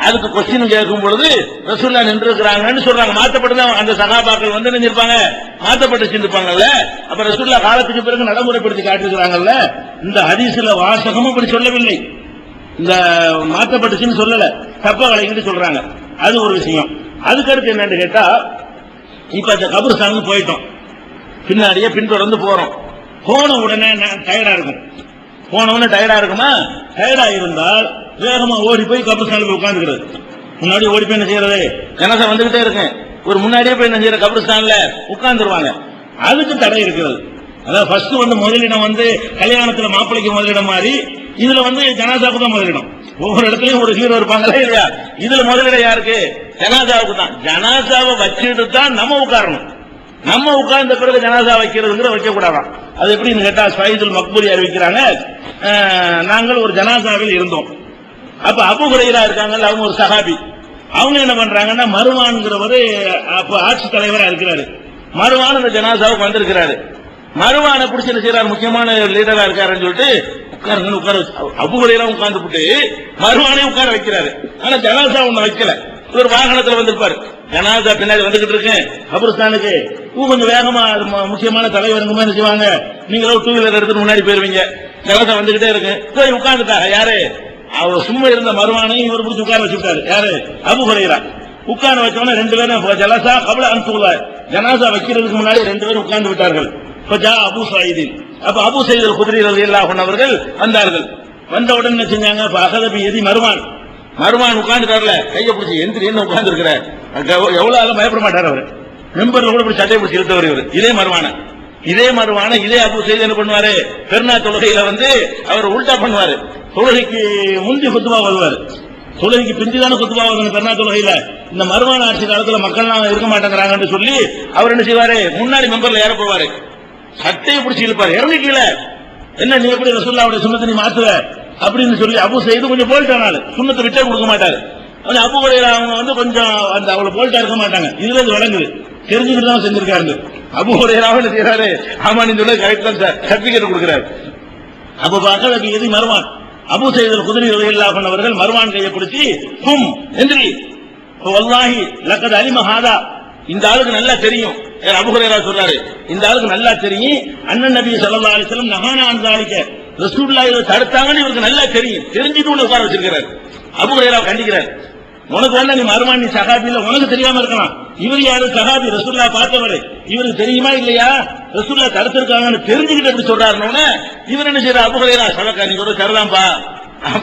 அதுக்கு கொஸ்டின் கேட்கும் பொழுது ரசூல்லா நின்று இருக்கிறாங்கன்னு சொல்றாங்க. மாற்றப்பட்டுதான் அந்த சகாபாக்கள் நினைச்சிருப்பாங்க, மாற்றப்பட்டு செஞ்சிருப்பாங்கல்ல. அப்ப ரசூல்லா காலத்துக்கு பிறகு நடைமுறைப்படுத்தி காட்டிருக்கிறாங்கல்ல. இந்த ஹதீஸ்ல வாசகமும் அப்படி சொல்லவில்லை, இந்த மாற்றப்பட்டுச்சுன்னு சொல்லல, தப்ப விளங்கிட்டு சொல்றாங்க. அது ஒரு விஷயம். அதுக்கடுத்து என்னன்னு கேட்டா, இப்ப அந்த கபர்ஸ்தானுக்கு போயிட்டோம், பின்னாடியே பின்தொடர்ந்து போறோம். போன உடனே டயர்டா இருக்கும், போன உடனே டயர்டா இருக்குமா? டயர்டா இருந்தால் வேகமா ஓடி போய் கபர்ஸ்தானுக்கு உட்கார்ந்துக்கிறது. முன்னாடி ஓடி போய் என்ன செய்யறது? ஜனாசா வந்துகிட்டே இருக்கு, ஒரு முன்னாடியே போய் என்ன செய்யற? கபர்ஸ்தான்ல உட்கார்ந்துருவாங்க. அதுக்கு தடை இருக்கிறது. அதாவது ஃபர்ஸ்ட் முதலிடம் கல்யாணத்துல மாப்பிள்ளைக்கு முதலிடம் மாதிரி, இதுல ஜனாசாவுக்கு தான் முதலிடம். ஒவ்வொரு இடத்துலயும் ஒரு ஹீரோ இருப்பாங்களா இல்லையா? இதுல முதலிடம் யாருக்கு? ஜனாசாவுக்கு தான். ஜனாசாவை வச்சுட்டு தான் நம்ம உட்காரணும். நம்ம உட்கார்ந்த பிறகு ஜனாசா வைக்கிறதுங்கிற வைக்க கூடாதான். அது எப்படின்னு கேட்டா ஸ்வைதுல் மக்பூலி அறிவிக்கிறாங்க, நாங்கள் ஒரு ஜனாசாவில் இருந்தோம். அப்ப அபூ ஹுரைரா இருக்காங்கல்ல, அவங்க ஒரு சஹாபி. அவங்க என்ன பண்றாங்கன்னா, மருவான்ங்கிறவரு அப்ப ஆட்சி தலைவரா இருக்கிறாரு. மருவான் அந்த ஜனாசாவுக்கு வந்திருக்கிறாரு. மருவானை பிடிச்சி என்ன செய்யறாரு, முக்கியமான லீடரா இருக்காருன்னு சொல்லிட்டு உட்காருங்கன்னு உட்கார வச்சு அபூ ஹுரைரா உட்கார்ந்து போட்டு மருவானே உட்கார வைக்கிறாரு. ஆனா ஜனாசா ஒண்ணு வைக்கல. ஒரு வாகனத்துல வந்திருப்பாரு, ஜனாசா பின்னாடி வந்துகிட்டு இருக்கேன் கபருஸ்தானுக்கு, கொஞ்சம் வேகமா முக்கியமான தலைவருங்கமா என்ன செய்வாங்க, நீங்களும் டூ வீலர் எடுத்து முன்னாடி போயிருவீங்க, ஜனாசா வந்துகிட்டே இருக்கு, போய் உட்கார்ந்துட்டாங்க. யாரு, அவர் சும்மா இருந்த மருவானையும் இவர் பிடிச்சி உட்கார வச்சுட்டாரு. யாரு, அபூ ஹுரைரா. உட்கார வச்சோன்னா ரெண்டு பேரும் ஜலசா கபல அன்சுல்லா, ஜனாசா வைக்கிறதுக்கு முன்னாடி ரெண்டு பேரும் உட்கார்ந்து விட்டார்கள். அபூ சயீத், அப்ப அபூ சயீத் அல்-குத்ரி ரலியல்லாஹு அன்ஹு அவர்கள் வந்தார்கள். வந்த உடனே என்ன செஞ்சாங்க, அகதபி எதி மருவான், மருவான் உட்கார்ந்துட்டார்ல, கையை பிடிச்சி எந்திரி, என்ன உட்கார்ந்து இருக்கிற, எவ்வளவு ஆளும் பயப்பட மாட்டார் அவர், மெம்பர்ல கூட இப்படி சட்டையை பிடிச்சி இழுத்தவர் இவர். இதே மருவான இதே அபூ சயீத் என்ன பண்ணுவாரு, பெருநா தொழுகையில அவர் உல்டா பண்ணுவாரு, தொழுகைக்கு முந்தி குத்துபா வருவாரு, தொழுகைக்கு பிஞ்சுதான குத்துபா வருவாங்க பெருநா தொழுகையில. இந்த மருவான ஆட்சி காலத்துல மக்கள்லாம் இருக்க மாட்டேங்கிறாங்கன்னு சொல்லி அவர் என்ன செய்வாரு, முன்னாடி மெம்பர்ல ஏற போவாரு, சட்டையை பிடிச்சி இழுப்பாரு, இறங்கி கீழே, என்ன நீ எப்படி ரசூலுல்லாஹ்வுடைய சுன்னத்தை நீ மாத்துவ அப்படின்னு சொல்லி அபூ சயீத் கொஞ்சம் போல்ட்டானாரு, சுன்னத்தை விட்டே கொடுக்க மாட்டாரு. அபூ ஹுரைரா அவங்க கொஞ்சம் அந்த அவ்வளவு போல்ட்டா இருக்க மாட்டாங்க. இதுல இது விளங்குது, தெரிஞ்சுக்கிட்டு தான் செஞ்சிருக்காரு. அபூ ஹுரைராவை என்ன செய்யறாரு, ஆமா நீ சொல்ல கரெக்ட் தான் சார், சர்டிபிகேட் கொடுக்கிறாரு. அப்ப பார்க்க எது மருவான், அபூ சயீத் அல்-குத்ரி ரலியல்லாஹு அன்ஹு அவர்கள் மருவான் கையை பிடிச்சி கும் எந்திரி, வல்லாஹி லக்கத் அலிம ஹாதா, இந்த ஆளுக்கு நல்லா தெரியும், அபூ ஹுரைரா சொல்றாரு, இந்த ஆளுக்கு நல்லா தெரியும், அண்ணன் நபி ஸல்லல்லாஹு அலைஹி வஸல்லம் நஹானா அன் ஸாலிக, ரசூலுல்லாஹ் இதை தடுத்தாங்கன்னு இவருக்கு நல்லா தெரியும், தெரிஞ்சிட்டு உள்ள உட்கார வச்சிருக்கிறார். அபூ ஹுரைரா கண்டிக்கிறார், உனக்கு வேணா நீ மருவான், நீ சஹாபி இல்ல, உனக்கு தெரியாம இருக்கலாம், இவர் யாரு சஹாபி, ரசூலுல்லாஹ் பார்த்தவரு, இவருக்கு தெரியுமா இல்லையா, ரசூலுல்லாஹ் தடுத்திருக்காங்கன்னு தெரிஞ்சுக்கிட்டு எப்படி சொல்றாருன்னு இவர் என்ன செய்யறாரு, அபூ ஹுரைரா சலக்கா நீ கூட சரலாம்பா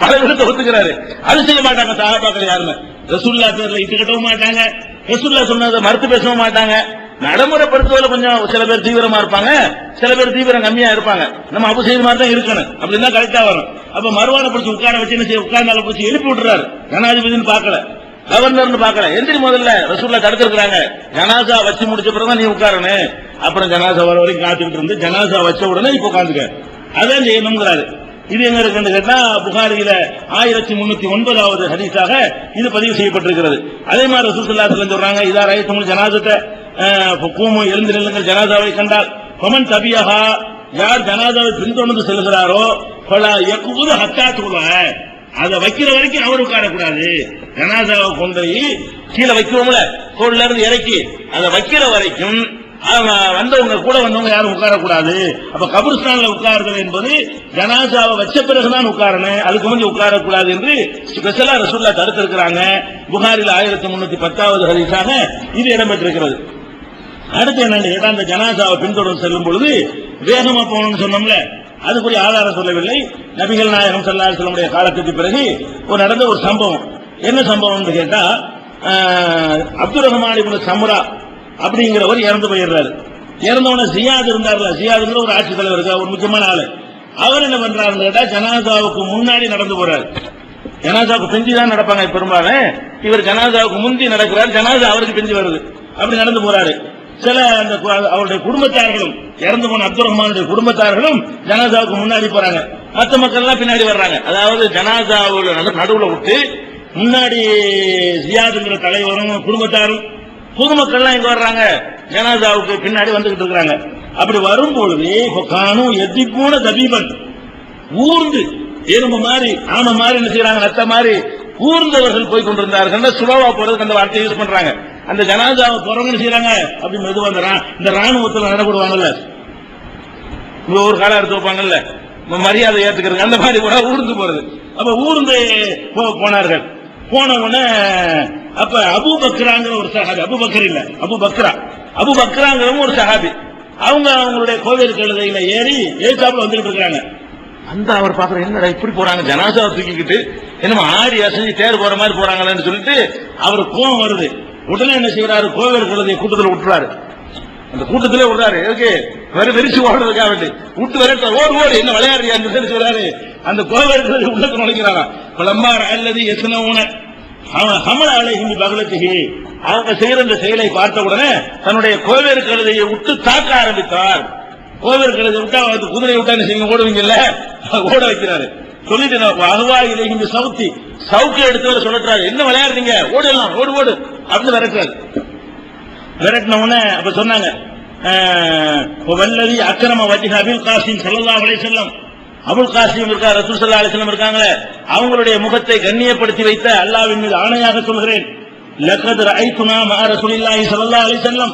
பல விதத்தை ஒத்துக்கிறாரு. அது செய்ய மாட்டாங்க சஹாபாக்கள் யாருமே, ரசூலுல்லாஹ் பேர்ல இட்டுக்கட்டவும் மாட்டாங்க, ரசூலுல்லாஹ் சொன்னதை மறுத்து பேசவும் மாட்டாங்க. நடைமுறைப்படுத்துவதில் கொஞ்சம் சில பேர் தீவிரமா இருப்பாங்க, சில பேர் தீவிரம் கம்மியா இருப்பாங்க. நம்ம அபூ சயீத் மாதிரி தான் இருக்கணும், அப்படின்னா கரெக்டா வரும். அப்ப மருவானை பிடிச்சி உட்கார வச்சு என்ன செய்ய, உட்கார்ந்தால பிடிச்சி எழுப்பி விட்டுறாரு. ஜனாதிபதினு பாக்கல, கவர்னர்னு பாக்கல, எந்திரி முதல்ல, ரசூலுல்லாஹ் தடுத்திருக்காங்க, ஜனாசா வச்சு முடிச்ச பிறகு நீ உட்காரனு. அப்புறம் ஜனாசா வர வரைக்கும் காத்துக்கிட்டு இருந்து ஜனாசா வச்ச உடனே இப்ப உட்காந்துக்க, அதான் செய்யணுங்கிறாரு. இது எங்க இருக்குன்னு கேட்டா புகாரியில 1309வது ஹதீஸாக இது பதிவு செய்யப்பட்டிருக்கிறது. அதே மாதிரி ரசூலுல்லாஹி ஸல்லல்லாஹு அலைஹி வஸல்லம் சொல்றாங்க, இதா ரஅய்துமுல் ஜனாஸத ஃபகூமு, எழுந்து நில்லுங்கள் ஜனாசாவை கண்டால், ஃபமன் தபியஹா, யார் ஜனாசாவை பின்தொடர்ந்து செல்கிறாரோ, ஃபலா யக்உது ஹத்தா துலா, அதை வைக்கிற வரைக்கும் அவர் உட்காரக்கூடாது. ஜனாசாவை கொண்டு கீழே வைக்கிறோம்ல, தோல்ல இருந்து இறக்கி அதை வைக்கிற வரைக்கும் வந்தவங்க கூட வந்தவங்க யாரும் உட்காரக்கூடாது. அப்ப கபருஸ்தான்ல உட்காருதல் என்பது ஜனாசாவை வச்ச பிறகுதான் உட்காரணும், அதுக்கு முன்னாடி உட்காரக்கூடாது என்று ஸ்பெஷலா ரசூலுல்லாஹ் தடுத்திருக்கிறாங்க. புகாரில் 1310வது ஹதீஸாக இது இடம்பெற்றிருக்கிறது. அடுத்து என்னன்னு கேட்டா, அந்த ஜனாசாவை பின்தொடர்ந்து செல்லும் பொழுது வேகமா போகணும்னு சொன்னோம்ல, அதுக்குரிய ஆதாரம் சொல்லவில்லை. நபிகள் நாயகம் ஸல்லல்லாஹு அலைஹி வஸல்லம் காலத்துக்கு பிறகு நடந்த ஒரு சம்பவம். என்ன சம்பவம்னு கேட்டா, அப்துர் ரஹ்மான் இப்னு சம்ரா அப்படிங்கிறவர் இறந்து போயிடுறாரு. இறந்தவன ஜியாத் இருந்தார்ல, ஜியாதுங்கிற ஒரு ஆட்சி தலைவர், ஒரு முக்கியமான ஆளு. அவர் என்ன பண்றாருன்னு கேட்டா, ஜனாசாவுக்கு முன்னாடி நடந்து போறாரு. ஜனாசாவுக்கு பிஞ்சி தான் நடப்பாங்க பெரும்பாலும், இவர் ஜனாசாவுக்கு முந்தி நடக்கிறார், ஜனாசா அவருக்கு பிஞ்சி வருது, அப்படி நடந்து போறாரு. சில அந்த அவருடைய குடும்பத்தார்களும், இறந்து போன அப்துர் ரஹ்மானுடைய குடும்பத்தார்களும் ஜனாசாவுக்கு முன்னாடி போறாங்க, மற்ற மக்கள் எல்லாம் பின்னாடி வர்றாங்க. அதாவது ஜனாசாவுல நடுவுல விட்டு முன்னாடி ஜியாதுங்கிற தலைவரும் குடும்பத்தாரும், பொதுமக்கள்லாம் எங்க வர்றாங்க, ஜனாசாவுக்கு பின்னாடி வந்துகிட்டு இருக்கிறாங்க. அப்படி வரும்பொழுது காணும் எத்திப்பூன தபீபன், ஊர்ந்து எறும்பு மாதிரி ஆமை மாதிரி என்ன செய்யறாங்க, நத்த மாதிரி ஊர்ந்தவர்கள் போய் கொண்டிருந்தார்கள். சுலவா போறதுக்கு அந்த வார்த்தையை யூஸ் பண்றாங்க. அந்த ஜனாசாவை போறவங்க செய்யறாங்க, அப்படி மெதுவா இந்த ராணுவத்தில் நடப்படுவாங்கல்ல, ஒரு காலம் எடுத்து வைப்பாங்கல்ல, மரியாதை ஏத்துக்கிறது, அந்த மாதிரி கூட ஊர்ந்து போறது. அப்ப ஊர்ந்து போனார்கள். போன உடனே அப்ப அபூ பக்ராங்கிற ஒரு சஹாபி, அபூ பக்கர் இல்ல, அபூ பக்ராங்கிறவங்க ஒரு சஹாபி, அவங்க அவங்களுடைய கோவில் கழுதையில ஏறி ஏசாப்புல வந்துட்டு இருக்காங்க. அந்த அவர் பாக்குற, என்னடா இப்படி போறாங்க, ஜனாசாவை தூக்கிக்கிட்டு என்னமோ ஆடி அசைஞ்சு தேர் போற மாதிரி போறாங்களேன்னு சொல்லிட்டு அவருக்கு கோபம் வருது. உடனே என்ன செய்யறாரு, கோவில் கழுதையை கூட்டத்தில் விட்டுறாரு. அந்த கூட்டத்திலே விடுறாரு, வெறிச்சு ஓடுறதுக்காக வேண்டி விட்டு விரட்ட, ஓடு என்ன விளையாடுறியான்னு சொல்றாரு. அந்த கோவில் கழுதை உள்ளக்கு நுழைக்கிறாரா, பலம்பார் அல்லது எத்தனை ஹமல அலைஹிம் பகலத்திகி, அவங்க செய்யற இந்த செயலை பார்த்த உடனே தன்னுடைய கோவேறு கழுதையை விட்டு தாக்க ஆரம்பித்தார். கோவேறு கழுதை விட்டா, குதிரை விட்டா நீங்க ஓடுவீங்கல்ல, ஓட வைக்கிறாரு. சொல்லிட்டு அகவா இலைகின்ற சவுத்தி சவுக்கை எடுத்து சொல்றாரு, என்ன விளையாடுறீங்க, ஓடலாம், ஓடு அப்படின்னு விரட்டுறாரு. விரட்டின உடனே அப்ப சொன்னாங்க, வல்லதி அக்ரம வஜ்ஹ அபுல் காசிம் ஸல்லல்லாஹு அலைஹி வஸல்லம், அபுல் காசிம் இருக்கார், ரசூல் ஸல்லல்லாஹு அலைஹி வஸல்லம் இருக்காங்களே, அவங்களுடைய முகத்தை கண்ணியப்படுத்தி வைத்த அல்லாஹ்வின் மீது ஆணையாக சொல்கிறேன், லகத் ரஅய்துனா மா ரசூலில்லாஹி ஸல்லல்லாஹு அலைஹி வஸல்லம்,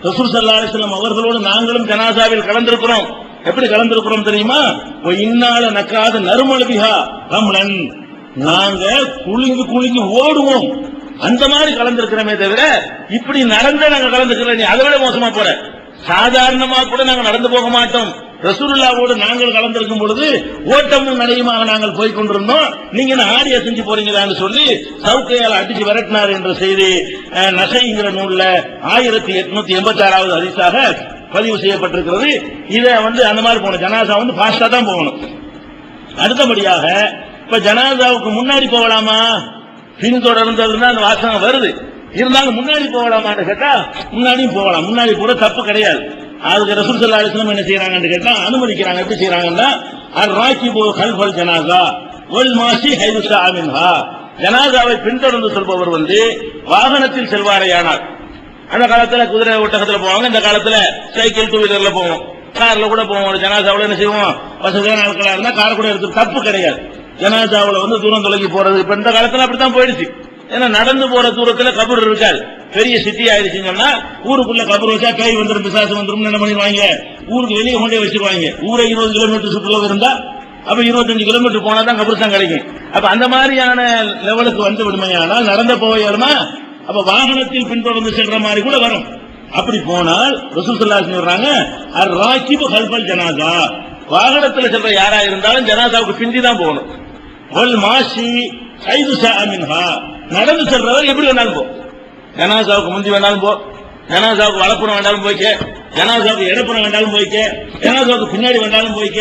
ரசூல் ஸல்லல்லாஹு அலைஹி வஸல்லம் அவர்களோடு நாங்களும் ஜனாசாவில் கலந்திருக்கிறோம். எப்படி கலந்திருக்கிறோம் தெரியுமா? இன்னால நக்காத நறுமலபிஹா ரம்லன், நாங்க குலுங்கி குலுங்கி ஓடுவோம், அந்த மாதிரி கலந்திருக்கிறோமே தவிர இப்படி நடந்த நாங்க கலந்துக்கிறோம். நீ அதை விட மோசமா போற, சாதாரணமா கூட நாங்க நடந்து போக மாட்டோம். ரசூலுல்லாவோடு நாங்கள் கலந்திருக்கும் பொழுது ஓட்டமும் நடையுமாக நாங்கள் போய் கொண்டிருந்தோம், நீங்க என்ன ஆடி அசைஞ்சு போறீங்களான்னு சொல்லி சவுக்கையால் அடிச்சு விரட்டினார் என்ற செய்தி நசைங்கிற நூல்ல 1886வது ஹதீஸாக பதிவு செய்யப்பட்டிருக்கிறது. இதை அந்த மாதிரி போன ஜனாசா பாஸ்டா தான் போகணும். அடுத்தபடியாக இப்ப ஜனாசாவுக்கு முன்னாடி போகலாமா, பின்தொடர்ந்ததுன்னா அந்த வாசகம் வருது, இருந்தாலும் முன்னாடி போகலாமான்னு கேட்டா முன்னாடியும் போகலாம், முன்னாடி கூட தப்பு கிடையாது. அதுக்கு ரசூல் ஸல்லல்லாஹு அலைஹி வஸல்லம் என்ன செய்யறாங்கன்னு கேட்டா அனுமதிக்கிறாங்க. எப்படி செய்யறாங்கன்னா, அர்-ராகிபு கல்ஃபல் ஜனாஸா வல் மாஷி ஹைதுஷா மின்ஹா, ஜனாசாவை பின்தொடர்ந்து செல்பவர் வாகனத்தில் செல்வாரையானார். அந்த காலத்துல குதிரை ஒட்டகத்துல போவாங்க, இந்த காலத்துல சைக்கிள் டூ வீலர்ல போவோம், கார்ல கூட போவோம். ஜனாசாவில் என்ன செய்வோம், வசதியான ஆட்களா இருந்தா கார் கூட எடுத்து தப்பு கிடையாது. ஜனாசாவில் தூரம் தொலைக்கி போறது இப்ப இந்த காலத்துல அப்படித்தான் போயிடுச்சு. ஏன்னா நடந்து போற தூரத்துல கபர் இருக்காது, பெரிய சிட்டி ஆயிடுச்சுன்னு சொன்னா ஊருக்குள்ள கபர் வச்சா பேய் வந்துடும், பிசாசு வந்துடும், என்ன பண்ணிடுவாங்க, ஊருக்கு வெளியே கொண்டே வச்சிருவாங்க. ஊரை 20 கிலோமீட்டர் சுற்றுலா இருந்தா அப்ப 25 கிலோமீட்டர் போனா தான் கபர் கிடைக்கும். அப்ப அந்த மாதிரியான லெவலுக்கு விடுமையானால் நடந்த போயிடுமா, அப்ப வாகனத்தில் பின்தொடர்ந்து செல்ற மாதிரி கூட வரும். அப்படி போனால் ரசூல் ஸல்லல்லாஹு அலைஹி வஸல்லம் சொல்றாங்க, அர்-ராகிபு கல்ஃபல் ஜனாஸா, வாகனத்தில் செல்ற யாரா இருந்தாலும் ஜனாசாவுக்கு பிந்தி தான் போகணும். வல் மாஷி ஹைதுஷா மின்ஹா, நடந்து செல்றவர் எப்படி வேணாலும் போ, ஜனாசாவுக்கு முந்தி வேணாலும் போ, ஜனாசாவுக்கு வலப்புறம் வேண்டாலும் போய்க்க, ஜனாசாவுக்கு இடப்புறம் வேண்டாலும் போய்க்க, ஜனாசாவுக்கு பின்னாடி வேண்டாலும் போய்க்க,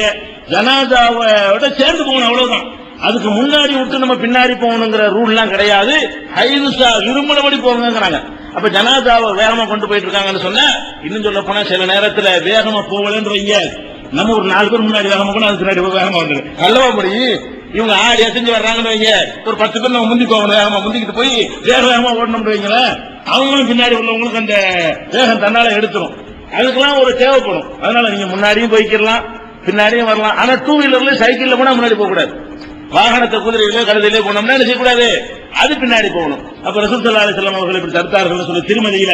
ஜனாசாவோட சேர்ந்து போகணும், அவ்வளவுதான். அதுக்கு முன்னாடி விட்டு நம்ம பின்னாடி போகணுங்கிற ரூல் எல்லாம் கிடையாது. ஹைதுஷா விரும்பினபடி போங்கிறாங்க. அப்ப ஜனாசாவை வேகமா கொண்டு போயிட்டு இருக்காங்கன்னு சொன்னா, இன்னும் சொல்ல போனா சில நேரத்துல வேகமா போகலன்னு வைங்க, நம்ம ஒரு 4 பேர் முன்னாடி வேகமா போனா அதுக்கு முன்னாடி வேகமா வந்துடும், நல்லவா முடியும். இவங்க ஆடி அசைஞ்சு வர்றாங்கன்னு வைங்க, ஒரு 10 பேர் நம்ம முந்தி போகணும், வேகமா முந்திக்கிட்டு போய் வேகமா ஓடணும் வைங்களேன், அவங்களும் பின்னாடி உள்ளவங்களுக்கு அந்த வேகம் தன்னால எடுத்துரும். அதுக்கெல்லாம் ஒரு தேவைப்படும். அதனால நீங்க முன்னாடியும் போய்க்கிடலாம், பின்னாடியும் வரலாம். ஆனா டூ வீலர்ல சைக்கிள்ல போனா முன்னாடி போக கூடாது, வாகனத்தை குதிரையிலே கழுதையிலே போனோம்னா என்ன செய்யக்கூடாது, அது பின்னாடி போகணும். அப்ப ரசூல் ஸல்லல்லாஹு அலைஹி வஸல்லம் அவர்கள் இப்படி தடுத்தார்கள் சொல்லி திருமதியில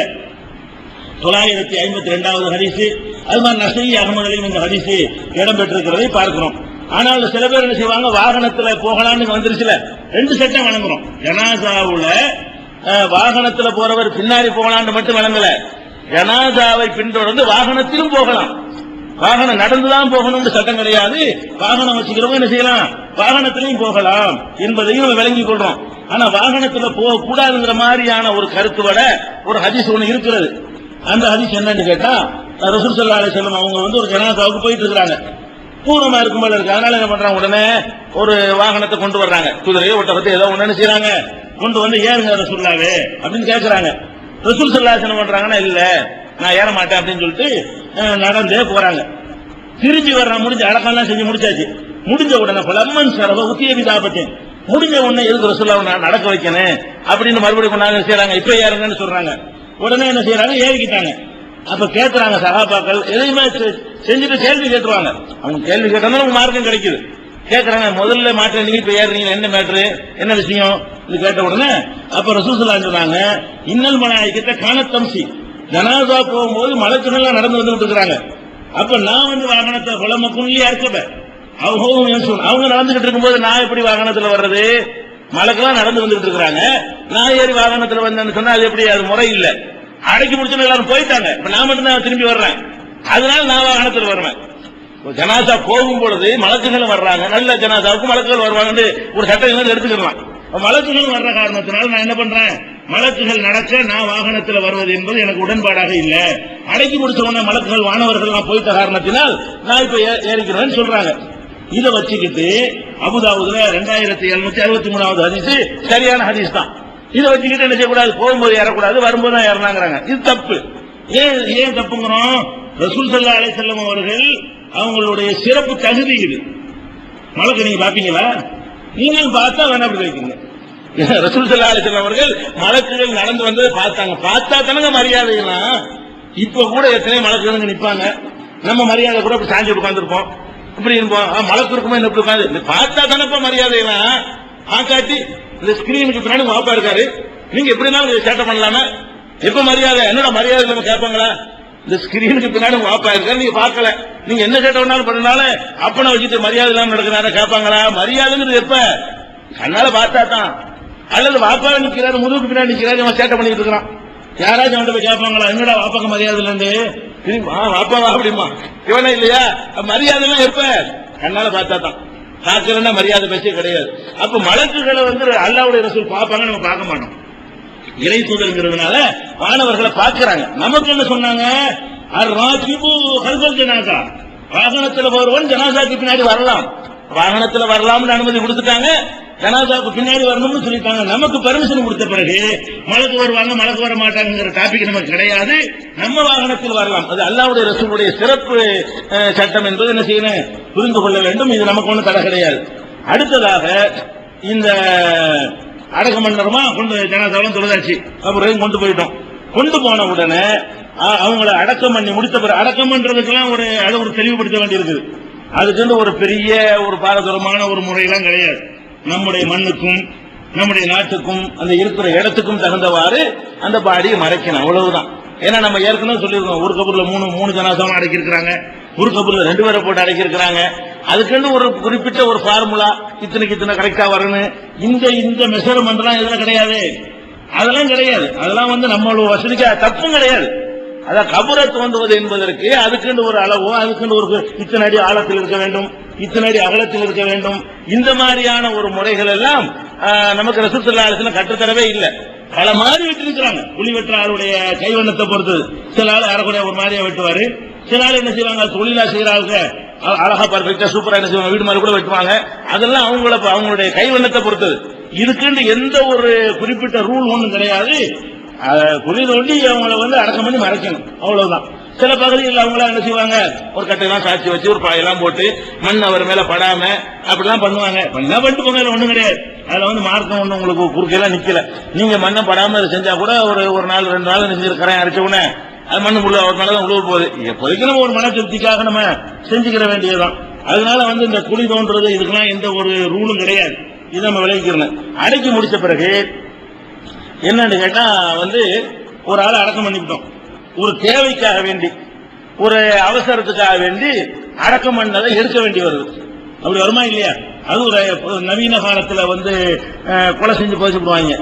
952வது ஹதீஸ், அது மாதிரி நஸீ அஹ்மதிலும் இந்த ஹதீஸ் இடம்பெற்றிருக்கிறதை பார்க்கிறோம். ஆனால் சில பேர் என்ன செய்வாங்க, வாகனத்துல போகலான்னு வந்துருச்சுல 2 சட்டம் வழங்குறோம். ஜனாசாவுல வாகனத்துல போறவர் பின்னாடி போகலான்னு மட்டும் வழங்கல, ஜனாசாவை பின்தொடர்ந்து வாகனத்திலும் போகலாம். வாகனம் நடந்துதான் போகணும்னு சட்டம் கிடையாது, வாகனம் வச்சுக்கிறவங்க என்ன செய்யலாம், வாகனத்திலையும் போகலாம் என்பதையும் நம்ம விளங்கிக் கொள்றோம். ஆனா வாகனத்துல போக கூடாதுங்கிற மாதிரியான ஒரு கருத்து வர ஒரு ஹதீஸ் ஒண்ணு இருக்கிறது. அந்த ஹதீஸ் என்னன்னு கேட்டா, ரசூல் ஸல்லல்லாஹு அலைஹி வஸல்லம் அவங்க ஒரு ஜனாசாவுக்கு போயிட்டு இருக்காங்க, பூர்வமா இருக்கும் போல இருக்கு. அதனால என்ன பண்றாங்க, உடனே ஒரு வாகனத்தை கொண்டு வர்றாங்க, குதிரையோ ஒட்டகத்தை ஏதோ ஒண்ணு செய்யறாங்க, கொண்டு வந்து ஏறுங்க ரசூலுல்லாஹ்வே அப்படின்னு கேட்கறாங்க. ரசூல் ஸல்லல்லாஹு அலைஹி வஸல்லம் பண்றாங்கன்னா, இல்ல நான் ஏற மாட்டேன் அப்படின்னு சொல்லிட்டு நடந்தே போறாங்க. திரும்பி வர்றான், முடிஞ்ச அடக்கம்லாம் செஞ்சு முடிச்சாச்சு. முடிஞ்ச உடனே பலம்மன் சரவ உத்திய விதாபத்தேன், முடிஞ்ச உடனே எதுக்கு ரசூலுல்லாஹ் நான் நடக்க வைக்கணும் அப்படின்னு மறுபடியும் கொண்டாந்து செய்யறாங்க, இப்ப ஏறுங்கன்னு சொல்றாங்க. உடனே என்ன செய்யறாங்க, ஏறிக்கிட்டாங்க. அப்ப கேட்கறாங்க சஹாபாக்கள், எதையுமே செஞ்சுட்டு கேள்வி கேட்டுருவாங்க. அவங்க கேள்வி கேட்டா மார்க்கம் கிடைக்குது. கேட்கறாங்க, முதல்ல மாற்ற நீங்க இப்ப ஏறுறீங்க, என்ன மேட்ரு, என்ன விஷயம் இது கேட்ட உடனே அப்ப ரசூல் ஸல்லல்லாஹு அலைஹி வஸல்லம் சொன்னாங்க, இன்னல் மலாயிகத்த கானத் தம்சி, ஜனாஸா போகும்போது மலக்குகள் நடந்து வந்துட்டு இருக்காங்க. அப்ப நான் வாகனத்தை குலமக்குள்ளே இருக்கப அவங்க நடந்துகிட்டு இருக்கும்போது நான் எப்படி வாகனத்துல வர்றது, மலக்கெல்லாம் நடந்து வந்துட்டு இருக்காங்க, நான் ஏறி வாகனத்துல வந்தேன்னு சொன்னா அது எப்படி, அது முறை இல்ல. அடக்கி முடிச்சு எல்லாரும் போயிட்டாங்க, இப்ப நான் மட்டும் தான் திரும்பி வர்றேன், அதனால நான் வாகனத்தில் வருவேன். ஜனாசா போகும் பொழுது மலக்குகள் வர்றாங்க, நல்ல ஜனாசாவுக்கு மலக்குகள் வருவாங்க ஒரு சட்டம் எடுத்துக்கலாம். மலக்குகள் வர்ற காரணத்தினால நான் என்ன பண்றேன், மலக்குகள் நடக்க நான் வாகனத்தில் வருவது என்பது எனக்கு உடன்பாடாக இல்ல. அடக்கி முடிச்ச உடனே மலக்குகள் வானவர்கள் நான் போயிட்ட காரணத்தினால் நான் இப்ப ஏறிக்கிறேன்னு சொல்றாங்க. இதை வச்சுக்கிட்டு அபுதாவுதுல 2763வது ஹதீஸ் சரியான ஹதீஸ் தான். இதை வச்சுக்கிட்டு என்ன செய்யக்கூடாது, போகும்போது ஏறக்கூடாது, வரும்போது தான் ஏறினாங்கிறாங்க. இது தப்பு. ஏன் தப்புங்கிறோம், ரசூல் ஸல்லல்லாஹு அலைஹி வஸல்லம் அவர்கள் அவங்களுடைய சிறப்பு தகுதி இது. மலக்கு நீங்க பாப்பீங்களா, நீங்களும் பார்த்தா வேணா அப்படி வைக்கீங்க. ரசூல் ஸல்லல்லாஹு அலைஹி வஸல்லம் அவர்கள் மலக்குகள் நடந்து வந்ததை பார்த்தாங்க, பார்த்தா தானங்க மரியாதைலாம். இப்ப கூட எத்தனை மலக்குகள் நிப்பாங்க, நம்ம மரியாதை கூட இப்படி சாஞ்சி உட்கார்ந்துருப்போம், இப்படி இருப்போம். மலக்கு இருக்குமா என்ன இப்படி உட்காந்து பார்த்தா தானப்ப மரியாதை. ஆக்காட்டி இந்த ஸ்கிரீனுக்கு பின்னாடி வாப்பா இருக்காரு, நீங்க எப்படினாலும் சேட்டை பண்ணலாம, எப்ப மரியாதை என்னோட மரியாதை நம்ம கேட்பாங்களா? இந்த ஸ்கிரீனுக்கு பின்னாடி வாப்பா இருக்காரு, நீங்க பார்க்கல, நீங்க என்ன சேட்டை வேணாலும் பண்ணனால அப்பனை வச்சுட்டு மரியாதை இல்லாம நடக்கிறார கேட்பாங்களா? மரியாதைங்கிறது எப்ப கண்ணால பார்த்தா தான். அல்லது வாப்பா நிக்கிறாரு, முதுகுக்கு பின்னாடி நிக்கிறாரு, அவன் சேட்டை பண்ணிட்டு இருக்கிறான், யாராச்சும் அவன் போய் கேட்பாங்களா? என்னடா வாப்பாக்கு மரியாதை இருந்து வாப்பாவா அப்படிமா? இவனே இல்லையா? மரியாதை எல்லாம் எப்ப கண்ணால பார்த்தா தான். பார்க்கலன்னா மரியாதை பேச கிடையாது. அப்ப மலக்குகளை அல்லாஹ்வுடைய ரசூல் பார்ப்பாங்க, நம்ம பார்க்க மாட்டோம். இறை தூதர்ங்கிறதுனால மாணவர்களை பார்க்கிறாங்க. நமக்கு என்ன சொன்னாங்க? அர்-ராகிபு கல்பல் ஜனாஸா, வாகனத்தில் வருவன் ஜனாசாக்கு பின்னாடி வரலாம், வாகனத்துல வரலாம்னு அனுமதி கொடுத்துட்டாங்க, ஜனாசாக்கு பின்னாடி வரணும்னு சொல்லிட்டாங்க. நமக்கு பெர்மிஷன் கொடுத்த பிறகு மலக்கு வருவாங்க மலக்கு வர மாட்டாங்கிற டாபிக் நமக்கு கிடையாது. நம்ம வாகனத்தில் வரலாம். அது அல்லாஹ்வுடைய ரசூலுடைய சிறப்பு சட்டம் என்பது என்ன செய்யணும், புரிந்து கொள்ள வேண்டும். இது நமக்கு ஒன்றும் தடை கிடையாது. அடுத்ததாக இந்த அடக்கம் பண்ணணுமா, கொண்டு ஜனாசாவெல்லாம் தொழுதாச்சு, அப்புறம் கொண்டு போயிட்டோம். கொண்டு போன உடனே அவங்களை அடக்கம் பண்ணி முடித்த பிறகு, அடக்கம் பண்றதுக்கெல்லாம் அதை ஒரு தெளிவுபடுத்த வேண்டியிருக்குது. அதுக்கு ஒரு பெரிய ஒரு பாரதூரமான ஒரு முறையெல்லாம் கிடையாது. நம்முடைய மண்ணுக்கும் நம்முடைய நாட்டுக்கும் அந்த இருக்கிற இடத்துக்கும் தகுந்தவாறு அந்த பாடியை மறைக்கணும், அவ்வளவுதான். ஏன்னா நம்ம ஏற்கனவே சொல்லியிருக்கோம், ஒரு கபூர்ல மூணு ஜனாசாவும் அடக்கி இருக்கிறாங்க, ஒரு கபூர்ல 2 பேரை போட்டு அடக்கி இருக்கிறாங்க. அதுக்கு ஒரு குறிப்பிட்ட ஒரு ஃபார்முலா, இத்தனை கரெக்டா வரணும், இந்த மெஷர்மெண்ட் எல்லாம் இதெல்லாம் கிடையாது, அதெல்லாம் கிடையாது. அதெல்லாம் நம்மளோட வசதிக்கு தப்பும் கிடையாது. அதான் கபரை தோண்டுவது என்பதற்கு அதுக்கு ஒரு அளவோ, அதுக்கு ஒரு இத்தனை அடி ஆழத்தில் இருக்க வேண்டும், இத்தனை அடி அகலத்தில் இருக்க வேண்டும், இந்த மாதிரியான ஒரு முறைகள் எல்லாம் நமக்கு ரசூல் ஸல்லல்லாஹு அலைஹி வஸல்லம் கற்றுத்தரவே இல்லை. பல மாதிரி வெட்டிருக்கிறாங்க. புலி வெட்டுற ஆளுடைய கைவண்ணத்தை பொறுத்தது. சில ஆள் அறக்குறைய ஒரு மாதிரியா வெட்டுவாரு, சில ஆள் என்ன செய்வாங்க, தொழிலா செய்யறாங்க, அழகா பர்ஃபெக்டா சூப்பரா என்ன செய்வாங்க, வீடு மாதிரி கூட வெட்டுவாங்க. அதெல்லாம் அவங்களுடைய கைவண்ணத்தை பொறுத்தது. இதுக்குன்னு எந்த ஒரு குறிப்பிட்ட ரூல் ஒன்றும் கிடையாது. புலி தோண்டி அவங்களை அடக்கம் பண்ணி மறைக்கணும், அவ்வளவுதான். சில பகுதிகளில் அவங்கள என்ன செய்வாங்க, ஒரு கட்டையெல்லாம் சாட்சி வச்சு ஒரு பாயெல்லாம் போட்டு மண் அவர் மேல படாம அப்படிலாம் பண்ணுவாங்க. பண்ணிட்டு போங்க, ஒண்ணும் கிடையாது. அதுல மார்க்கம் ஒண்ணு உங்களுக்கு குறுக்கெல்லாம் நிக்கல. நீங்க மண்ணை படாம செஞ்சா கூட ஒரு நாள் 2 நாள் செஞ்சிருக்கிறேன் அரைச்ச உடனே அது மண்ணு உள்ள ஒரு நாள் தான் உழுவ போகுது. எப்போதைக்கு நம்ம ஒரு மன திருப்திக்காக நம்ம செஞ்சுக்கிற வேண்டியதுதான். அதனால இந்த குழி தோன்றது இதுக்கெல்லாம் எந்த ஒரு ரூலும் கிடையாது. இது நம்ம விளைவிக்கிறோம். அடக்கி முடிச்ச பிறகு என்னன்னு கேட்டா ஒரு ஆளை அடக்கம் பண்ணிவிட்டோம், ஒரு தேவைக்காக வேண்டி, ஒரு அவசரத்துக்காக வேண்டி அடக்கம் பண்ணதை எடுக்க வேண்டி வருது. அப்படி வருமா இல்லையா? அது ஒரு நவீன காலத்துல கொலை செஞ்சு போச்சுடுவாங்க,